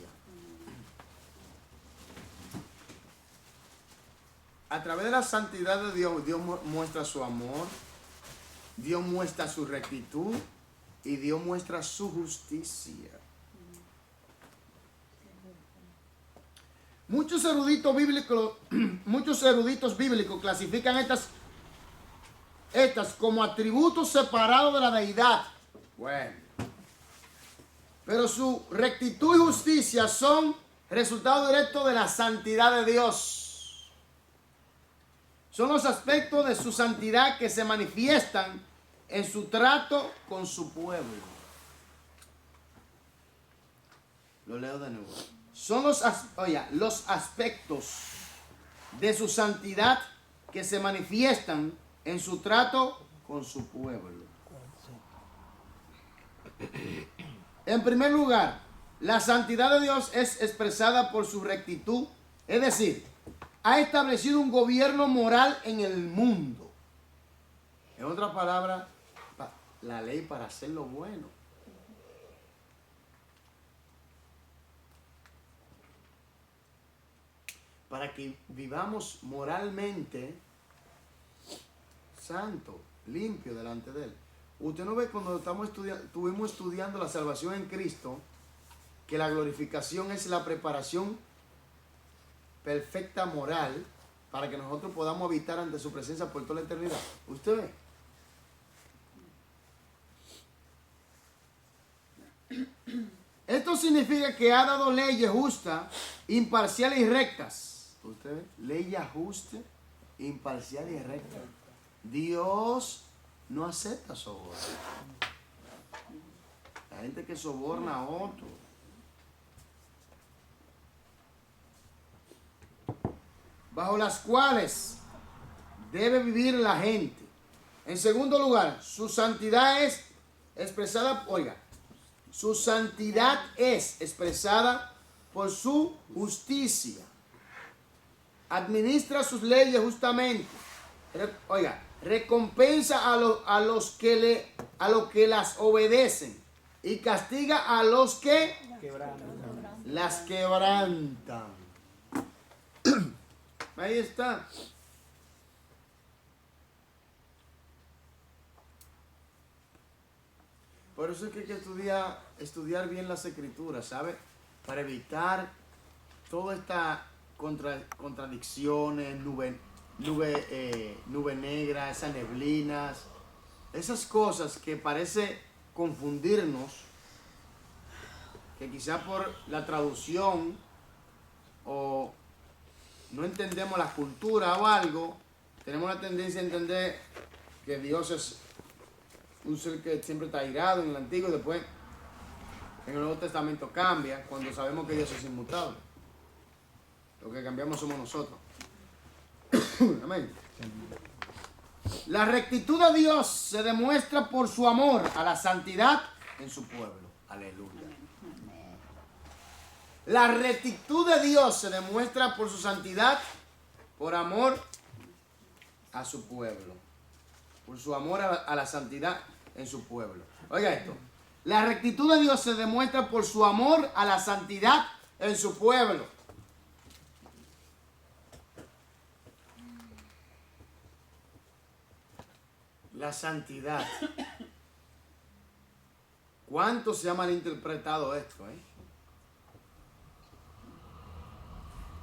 A través de la santidad de Dios, Dios muestra su amor, Dios muestra su rectitud y Dios muestra su justicia. Muchos eruditos bíblicos clasifican estas como atributos separados de la deidad. Bueno. Pero su rectitud y justicia son resultado directo de la santidad de Dios. Son los aspectos de su santidad que se manifiestan en su trato con su pueblo. Lo leo de nuevo. Son los aspectos de su santidad que se manifiestan en su trato con su pueblo. En primer lugar, la santidad de Dios es expresada por su rectitud, es decir, ha establecido un gobierno moral en el mundo. En otras palabras, la ley para hacer lo bueno. Para que vivamos moralmente santo, limpio delante de Él. Usted no ve cuando estuvimos estudiando la salvación en Cristo, que la glorificación es la preparación perfecta moral para que nosotros podamos habitar ante su presencia por toda la eternidad. ¿Usted ve? Esto significa que ha dado leyes justas, imparciales y rectas. ¿Usted ve? Leyes justas, imparciales y rectas. Dios no acepta soborno. La gente que soborna a otro. Bajo las cuales debe vivir la gente. En segundo lugar, su santidad es expresada, su santidad es expresada por su justicia. Administra sus leyes justamente. Recompensa a los que las obedecen y castiga a los que las quebrantan. Ahí está. Por eso es que hay que estudiar bien las escrituras, ¿sabe? Para evitar todas estas contradicciones, nube negra, esas neblinas, esas cosas que parece confundirnos, que quizá por la traducción o no entendemos la cultura o algo, tenemos la tendencia a entender que Dios es un ser que siempre está airado en el Antiguo y después en el Nuevo Testamento cambia cuando sabemos que Dios es inmutable. Lo que cambiamos somos nosotros. Amén. La rectitud de Dios se demuestra por su amor a la santidad en su pueblo. Aleluya. La rectitud de Dios se demuestra por su santidad, por amor a su pueblo. Por su amor a la santidad en su pueblo. Oiga esto. La rectitud de Dios se demuestra por su amor a la santidad en su pueblo. La santidad. ¿Cuánto se ha malinterpretado esto?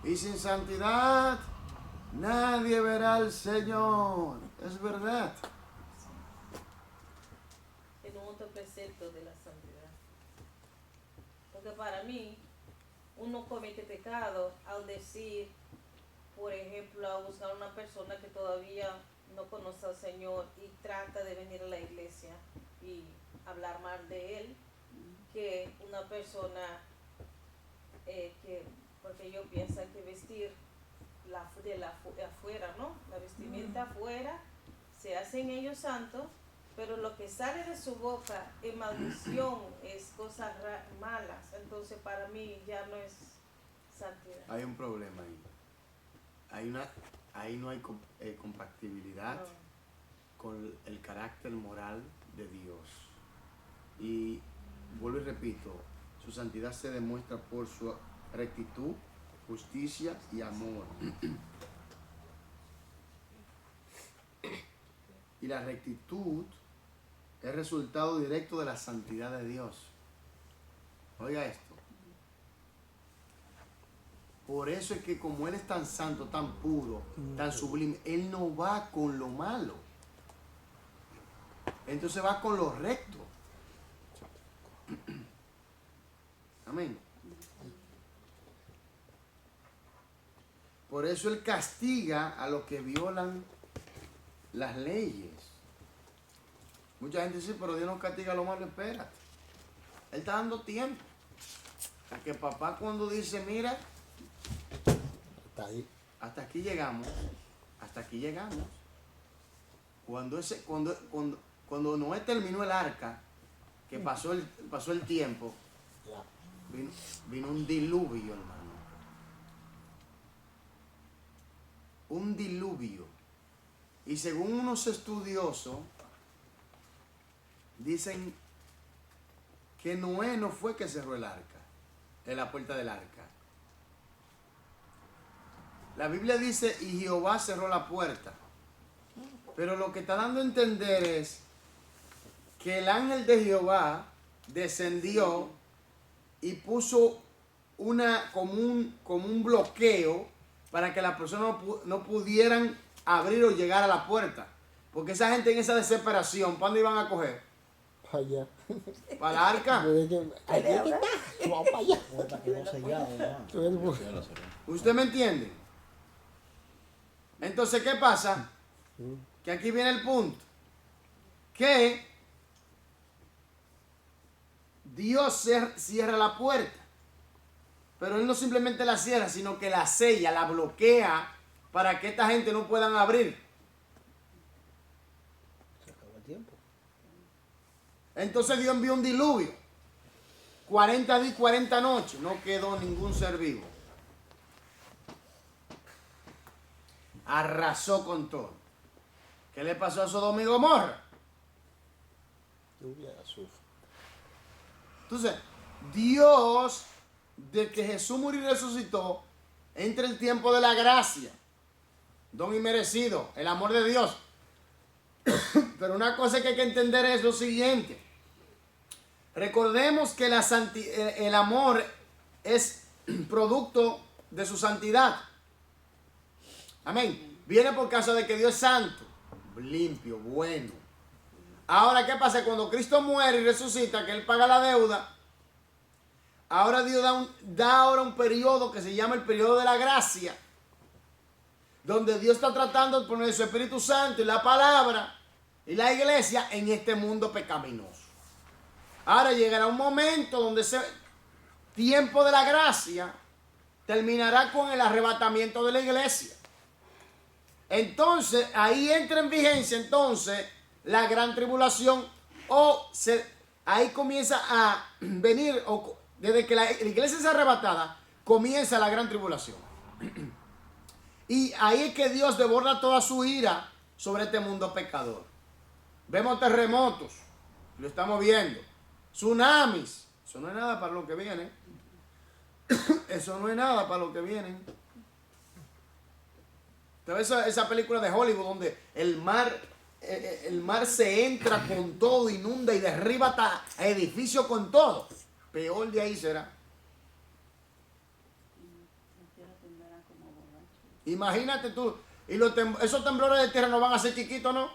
Y sin santidad nadie verá al Señor. Es verdad. En otro precepto de la santidad. Porque para mí, uno comete pecado al decir, por ejemplo, a buscar a una persona que todavía no conoce al Señor y trata de venir a la iglesia y hablar mal de Él, que una persona porque yo pienso que vestir de afuera, ¿no? La vestimenta afuera, se hacen ellos santos, pero lo que sale de su boca es maldición, es cosas malas. Entonces para mí ya no es santidad. Hay un problema ahí. Ahí no hay compatibilidad con el carácter moral de Dios. Y vuelvo y repito, su santidad se demuestra por su rectitud, justicia y amor. Y la rectitud es resultado directo de la santidad de Dios. Oiga esto. Por eso es que como Él es tan santo, tan puro, tan sublime, Él no va con lo malo. Entonces va con lo recto. Amén. Por eso Él castiga a los que violan las leyes. Mucha gente dice, pero Dios no castiga lo malo, espérate. Él está dando tiempo. Porque papá cuando dice, mira, Está ahí. hasta aquí llegamos, hasta aquí llegamos. Cuando Noé terminó el arca, que pasó el tiempo, Ya. vino un diluvio, hermano. Un diluvio. Y según unos estudiosos, dicen que Noé no fue que cerró el arca, en la puerta del arca. La Biblia dice, y Jehová cerró la puerta. Pero lo que está dando a entender es que el ángel de Jehová descendió y puso como un bloqueo para que las personas no pudieran abrir o llegar a la puerta. Porque esa gente en esa desesperación, ¿para dónde iban a coger? Para allá. ¿Para la arca? Allí está. Vamos para allá. ¿Usted me entiende? Entonces, ¿qué pasa? Que aquí viene el punto. Que Dios cierra la puerta. Pero Él no simplemente la cierra, sino que la sella, la bloquea para que esta gente no puedan abrir. Se acabó el tiempo. Entonces Dios envió un diluvio. 40 días, 40 noches. No quedó ningún ser vivo. Arrasó con todo. ¿Qué le pasó a Sodoma y Gomorra? Lluvia de azufre. Entonces, Dios, de que Jesús murió y resucitó, entra el tiempo de la gracia, don inmerecido, el amor de Dios. Pero una cosa que hay que entender es lo siguiente. Recordemos que el amor es producto de su santidad. Amén. Viene por causa de que Dios es santo, limpio, bueno. Ahora, ¿qué pasa? Cuando Cristo muere y resucita, que Él paga la deuda, ahora Dios da ahora un periodo que se llama el periodo de la gracia, donde Dios está tratando de poner su Espíritu Santo y la palabra y la iglesia en este mundo pecaminoso. Ahora llegará un momento donde ese tiempo de la gracia terminará con el arrebatamiento de la iglesia. Entonces, ahí entra en vigencia entonces la gran tribulación, ahí comienza a venir, desde que la iglesia es arrebatada, comienza la gran tribulación. Y ahí es que Dios desborda toda su ira sobre este mundo pecador. Vemos terremotos, lo estamos viendo, tsunamis, eso no es nada para lo que viene. Eso no es nada para lo que vienen. ¿Te ves esa película de Hollywood donde el mar se entra con todo, inunda y derriba hasta edificios con todo? Peor de ahí será. Imagínate tú. Y esos temblores de tierra no van a ser chiquitos, ¿no?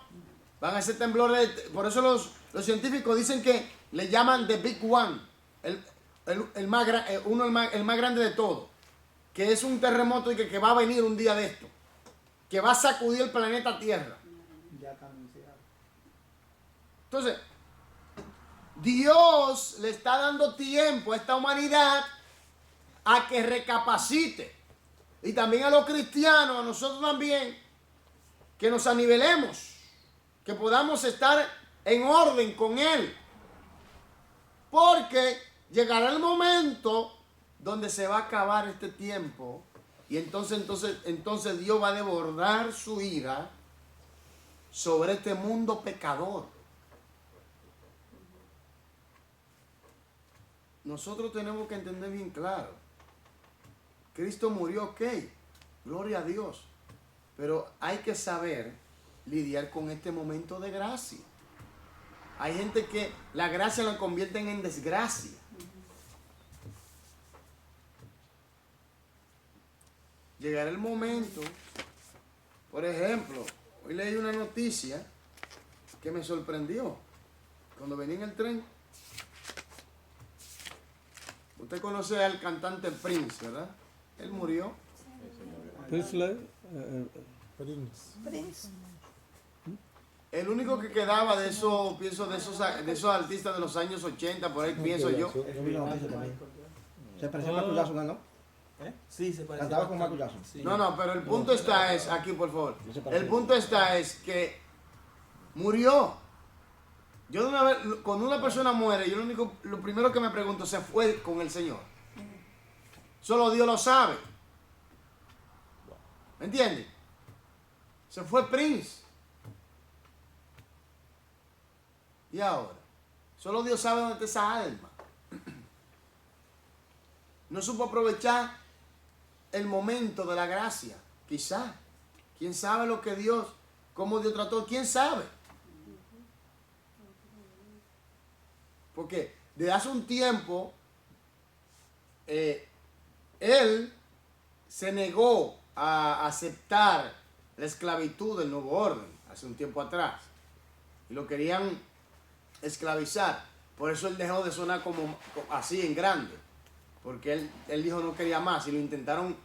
Van a ser temblores por eso los científicos dicen que le llaman The Big One. El más grande de todos. Que es un terremoto y que va a venir un día de esto. Que va a sacudir el planeta Tierra. Ya está anunciado. Entonces, Dios le está dando tiempo a esta humanidad a que recapacite. Y también a los cristianos, a nosotros también, que nos anivelemos, que podamos estar en orden con Él. Porque llegará el momento donde se va a acabar este tiempo. Y entonces Dios va a desbordar su ira sobre este mundo pecador. Nosotros tenemos que entender bien claro. Cristo murió, ok, gloria a Dios. Pero hay que saber lidiar con este momento de gracia. Hay gente que la gracia la convierten en desgracia. Llegará el momento, por ejemplo, hoy leí una noticia que me sorprendió cuando venía en el tren. Usted conoce al cantante Prince, ¿verdad? Él murió. Prince. El único que quedaba de eso, pienso, de esos artistas de los años 80, por ahí pienso yo. Se pareció a Michael Jackson, ¿no? Sí, se parece. Cantaba con Michael Jackson. Sí. No, pero el punto está es, aquí por favor, el punto está es que murió. Yo de una vez, cuando una persona muere, yo lo primero que me pregunto, ¿se fue con el Señor? Solo Dios lo sabe. ¿Me entiendes? Se fue Prince. Y ahora, solo Dios sabe dónde está esa alma. No supo aprovechar el momento de la gracia. Quizá. ¿Quién sabe lo que Dios, cómo Dios trató? ¿Quién sabe? Porque desde hace un tiempo, él se negó a aceptar la esclavitud del nuevo orden, hace un tiempo atrás. Y lo querían esclavizar. Por eso él dejó de sonar como así en grande. Porque él dijo no quería más y lo intentaron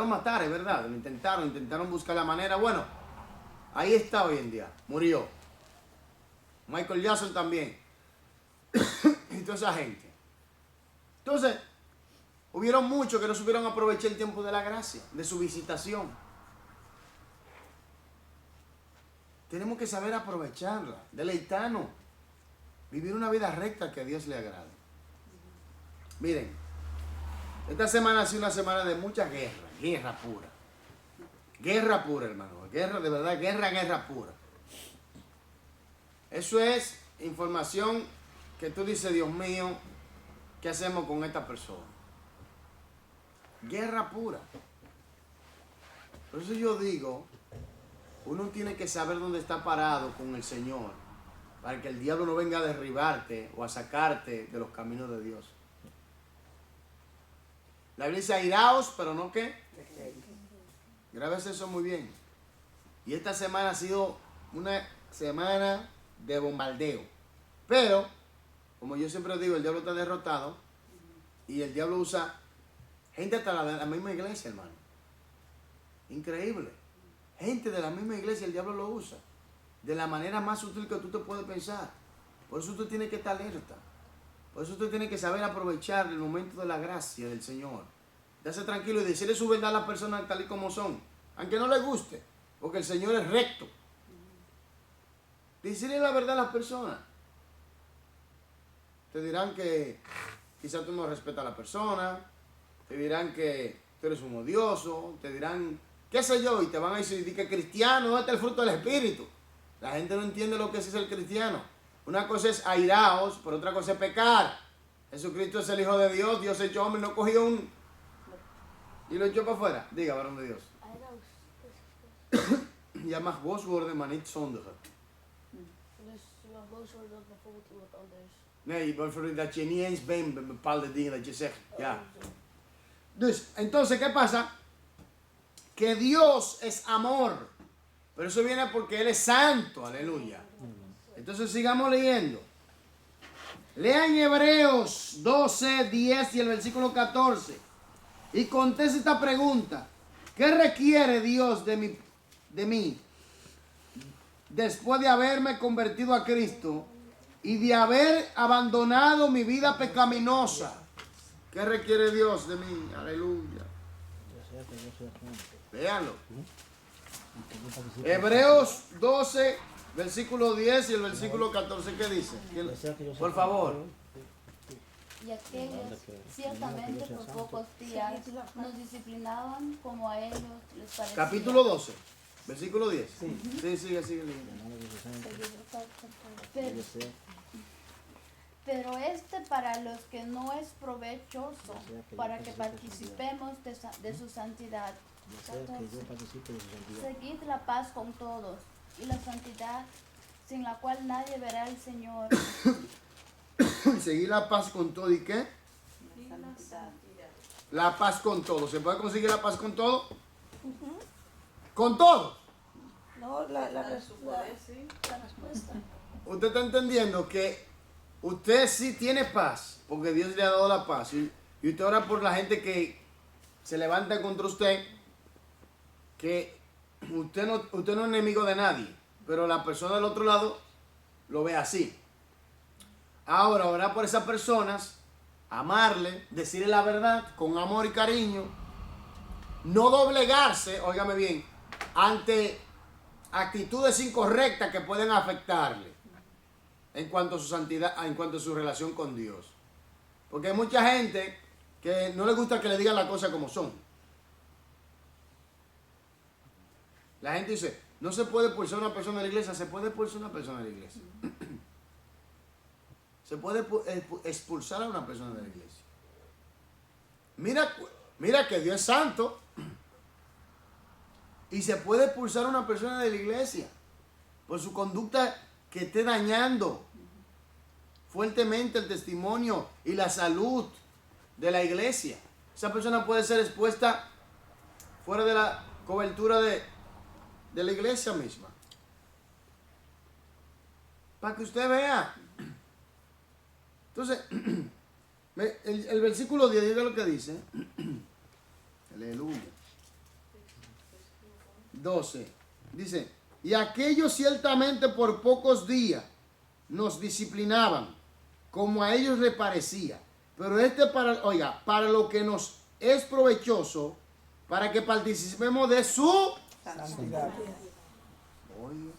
matar, es verdad. Lo intentaron buscar la manera. Bueno, ahí está hoy en día. Murió. Michael Jackson también. Y toda esa gente. Entonces, hubieron muchos que no supieron aprovechar el tiempo de la gracia, de su visitación. Tenemos que saber aprovecharla, deleitarnos, vivir una vida recta que a Dios le agrade. Miren, esta semana ha sido una semana de mucha guerra pura. Guerra pura, hermano. Guerra, de verdad, guerra pura. Eso es información que tú dices, Dios mío, ¿qué hacemos con esta persona? Guerra pura. Por eso yo digo, uno tiene que saber dónde está parado con el Señor, para que el diablo no venga a derribarte o a sacarte de los caminos de Dios. La Biblia dice, airaos, pero no qué. Grábese eso muy bien. Y esta semana ha sido una semana de bombardeo. Pero, como yo siempre digo, el diablo está derrotado y el diablo usa gente hasta la misma iglesia, hermano. Increíble. Gente de la misma iglesia, el diablo lo usa de la manera más sutil que tú te puedes pensar. Por eso usted tiene que estar alerta. Por eso usted tiene que saber aprovechar el momento de la gracia del Señor. Darse tranquilo y decirle su verdad a las personas tal y como son. Aunque no le guste, porque el Señor es recto. Decirle la verdad a las personas. Te dirán que quizás tú no respetas a la persona. Te dirán que tú eres un odioso. Te dirán, qué sé yo, y te van a decir que cristiano, ¿dónde está el fruto del Espíritu? La gente no entiende lo que es el cristiano. Una cosa es airaos, pero otra cosa es pecar. Jesucristo es el Hijo de Dios, Dios hecho hombre, no cogió y lo echó para afuera. Diga, varón de Dios. Ja mag boos worden, maar niet zondigen. Dus je mag boos worden op bijvoorbeeld iemand anders. Nee, bijvoorbeeld dat je niet eens bent met bepaalde dingen dat je zegt. Ja. Dus, entonces, ¿qué pasa? Que Dios es amor. Pero eso viene porque Él es santo, aleluya. Entonces sigamos leyendo. Lean Hebreos 12, 10 y el versículo 14. Y conteste esta pregunta. ¿Qué requiere Dios de mí después de haberme convertido a Cristo y de haber abandonado mi vida pecaminosa? ¿Qué requiere Dios de mí? Aleluya. Véanlo. Hebreos 12, versículo 10 y el versículo 14. ¿Qué dice? Por favor. Y aquellos, ciertamente por pocos días, nos disciplinaban como a ellos les parecía. Capítulo 12, versículo 10. Sí, sigue. Pero para los que no es provechoso, para que participemos de su santidad. Seguid la paz con todos y la santidad, sin la cual nadie verá al Señor. Y seguir la paz con todo. ¿Y qué? La paz con todo. ¿Se puede conseguir la paz con todo? Con todo. No, la respuesta. Usted está entendiendo que usted sí tiene paz, porque Dios le ha dado la paz. Y usted ora por la gente que se levanta contra usted, que usted no es enemigo de nadie, pero la persona del otro lado lo ve así. Ahora, orar por esas personas, amarle, decirle la verdad con amor y cariño, no doblegarse, óigame bien, ante actitudes incorrectas que pueden afectarle en cuanto a su santidad, en cuanto a su relación con Dios. Porque hay mucha gente que no le gusta que le digan las cosas como son. La gente dice, no se puede expulsar a una persona de la iglesia. Se puede expulsar a una persona de la iglesia. Se puede expulsar a una persona de la iglesia. Mira que Dios es santo. Y se puede expulsar a una persona de la iglesia por su conducta que esté dañando fuertemente el testimonio y la salud de la iglesia. Esa persona puede ser expuesta fuera de la cobertura de la iglesia misma. Para que usted vea. Entonces, el versículo 10 dice lo que dice. Aleluya. 12. Dice, y aquellos ciertamente por pocos días nos disciplinaban, como a ellos les parecía. Pero para lo que nos es provechoso, para que participemos de su Santidad. Oiga.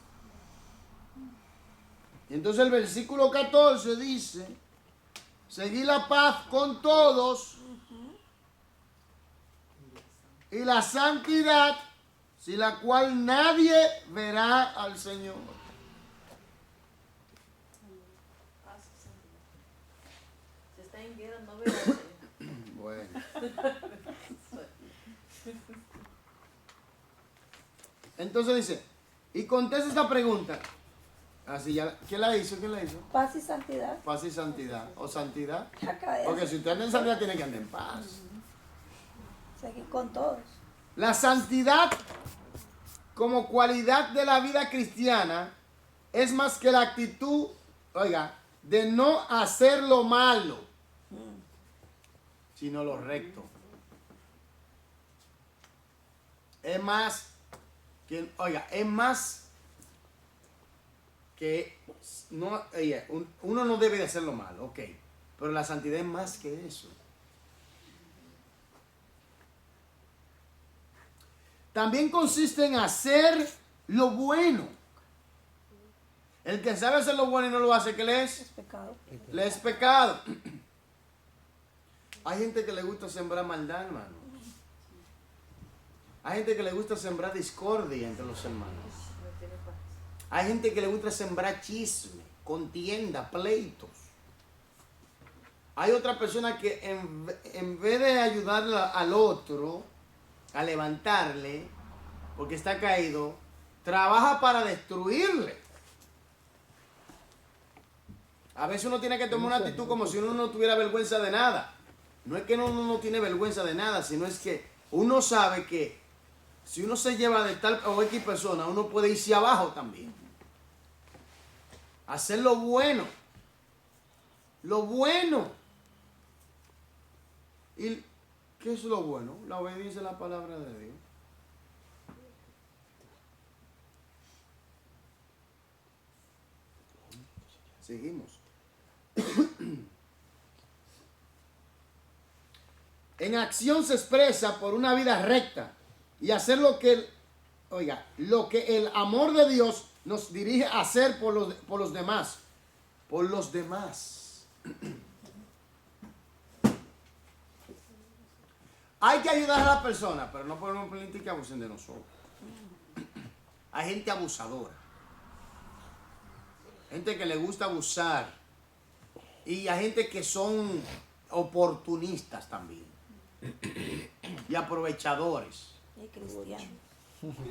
Y entonces el versículo 14 dice, seguir la paz con todos y la santidad, sin la cual nadie verá al Señor. Si está en guerra, no verá al Señor. Bueno. Entonces dice, y contesta esta pregunta. Así ya, ¿quién la hizo? ¿Quién la hizo? Paz y santidad. Paz y santidad. ¿O santidad? Acá de Porque si usted anda en santidad, tiene que andar en paz. seguir con todos. La santidad como cualidad de la vida cristiana es más que la actitud, oiga, de no hacer lo malo, sino lo recto. Es más que, oiga, es más que no, oiga, uno no debe de hacer lo malo, ok, pero la santidad es más que eso. También consiste en hacer lo bueno. El que sabe hacer lo bueno y no lo hace, ¿qué le es? Es pecado. Le es pecado. Hay gente que le gusta sembrar maldad, hermano. Hay gente que le gusta sembrar discordia entre los hermanos. Hay gente que le gusta sembrar chisme, contienda, pleitos. Hay otra persona que en vez de ayudarle al otro a levantarle, porque está caído, trabaja para destruirle. A veces uno tiene que tomar una actitud como si uno no tuviera vergüenza de nada. No es que uno no tiene vergüenza de nada, sino es que uno sabe que si uno se lleva de tal o X persona, uno puede irse abajo también. Hacer lo bueno. Lo bueno. ¿Y qué es lo bueno? La obediencia a la palabra de Dios. Seguimos. En acción se expresa por una vida recta y hacer lo que el amor de Dios nos dirige a hacer por los demás. Por los demás. Hay que ayudar a la persona, pero no podemos permitir que abusen de nosotros. Hay gente abusadora. Gente que le gusta abusar. Y hay gente que son oportunistas también. Y aprovechadores. Y cristiano.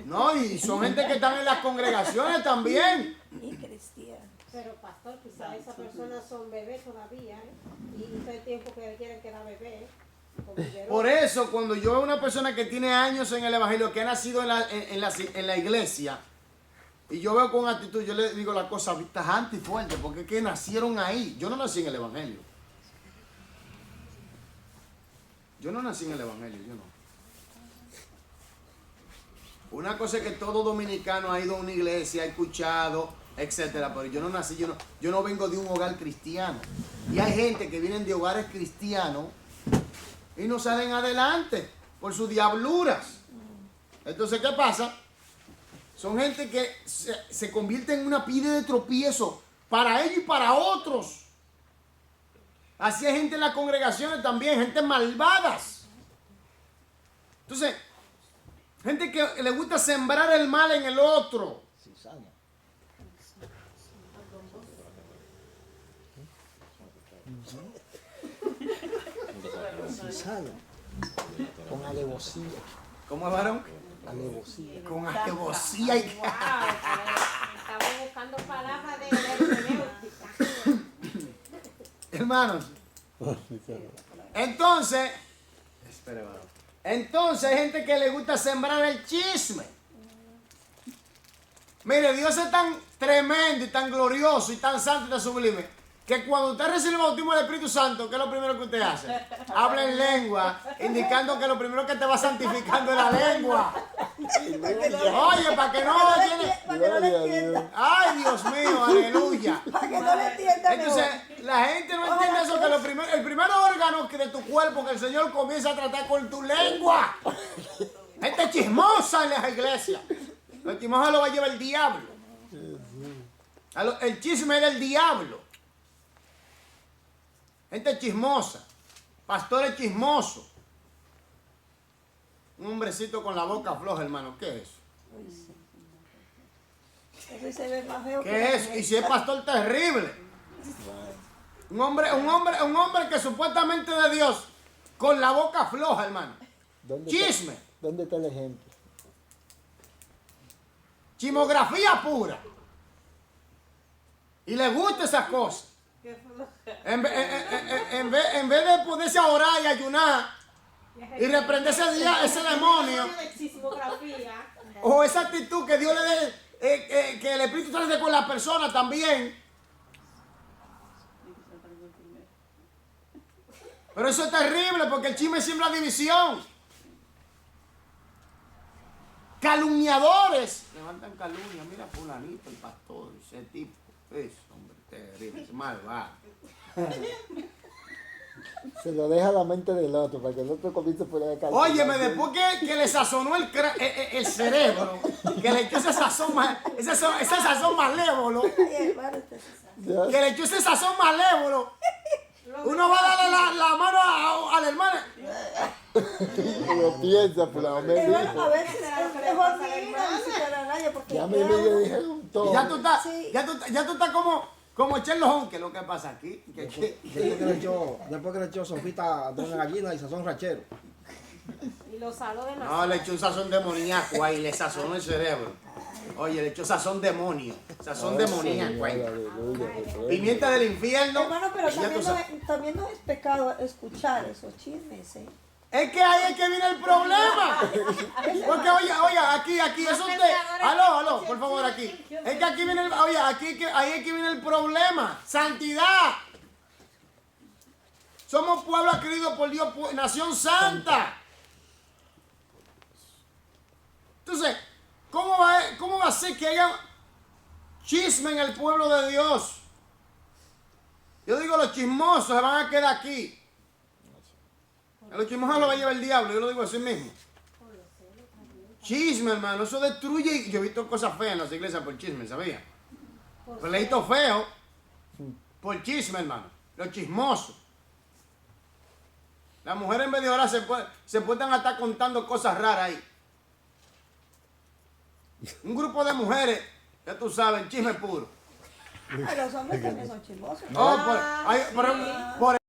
No, y son gente que están en las congregaciones también. Y cristianos. Pero pastor, quizás esas personas son bebés todavía, ¿eh? Y todo el tiempo que quieren quedar bebés. Por eso, cuando yo veo una persona que tiene años en el evangelio, que ha nacido en la iglesia, y yo veo con actitud, yo le digo la cosa tajante y fuerte, porque es que nacieron ahí. Yo no nací en el evangelio. Yo no nací en el evangelio, yo no. Una cosa es que todo dominicano ha ido a una iglesia, ha escuchado, etcétera, pero yo no nací, yo no vengo de un hogar cristiano. Y hay gente que vienen de hogares cristianos y no salen adelante por sus diabluras. Entonces, ¿qué pasa? Son gente que se convierte en una piedra de tropiezo para ellos y para otros. Así hay gente en las congregaciones también, gente malvadas. Entonces, gente que le gusta sembrar el mal en el otro. Con alevosía. ¿Cómo es, varón? Alevosía. Con alevosía. Y... Wow, estamos buscando palabras de hermenéutica. Hermanos, entonces, hay gente que le gusta sembrar el chisme. Mire, Dios es tan tremendo y tan glorioso y tan santo y tan sublime que cuando usted recibe el bautismo del Espíritu Santo, ¿qué es lo primero que usted hace? Habla en lengua, indicando que lo primero que te va santificando es la lengua. Oye, para que no llene... Ay, Dios mío, aleluya. Para que no le entiendan. Entonces, la gente no entiende eso, que el primer órgano de tu cuerpo que el Señor comienza a tratar con tu lengua. Gente chismosa en las iglesias. El chismoso lo va a llevar el diablo. El chisme es del diablo. Gente chismosa. Pastores chismosos. Un hombrecito con la boca floja, hermano. ¿Qué es eso? Eso se ve más feo. ¿Qué es? Y si es pastor, terrible. Un hombre que supuestamente de Dios, con la boca floja, hermano. Chisme. ¿Dónde está el ejemplo? Chismografía pura. Y le gusta esas cosas. En vez de ponerse a orar y ayunar y reprender ese demonio o esa actitud que Dios le dé, que el Espíritu trate con la persona también. Pero eso es terrible porque el chisme siembra división. Calumniadores levantan calumnia. Mira, fulanito, el pastor, ese tipo. Es, hombre, terrible, es malvado. Se lo deja a la mente del otro para que el otro comience por ahí a calcular. Óyeme, después que le sazonó el cerebro, que le echó esa sazón malévolo, que le echó ese sazón malévolo, uno va a darle la mano a la hermana. Lo piensa, por la mente. A veces es mejor ni porque ya me dijeron todo. Ya tú estás como Sherlock, que es lo que pasa aquí. Después que le echó sofita de una gallina y sazón rachero. Y lo saló de la No, le echó un sazón demoníaco ahí, le sazonó el cerebro. Oye, le echó sazón demonio, sazón demoníaco ahí. Pimienta del infierno. Hermano, pero también no es pecado escuchar esos chismes, ¿eh? Es que ahí es que viene el problema. Porque oye, aquí, eso usted. Aló, por favor, aquí. Es que aquí viene ahí es que viene el problema. Santidad. Somos pueblo adquirido por Dios, nación santa. Entonces, ¿cómo va a ser que haya chisme en el pueblo de Dios? Yo digo, los chismosos se van a quedar aquí. A los chismosos lo va a llevar el diablo, yo lo digo así mismo. Chisme, hermano, eso destruye. Yo he visto cosas feas en las iglesias por chisme, ¿sabía? Pleitos feos por chisme, hermano. Los chismosos. Las mujeres en vez de orar se pueden estar contando cosas raras ahí. Un grupo de mujeres, ya tú sabes, chisme puro. Los hombres también son chismosos. Oh, por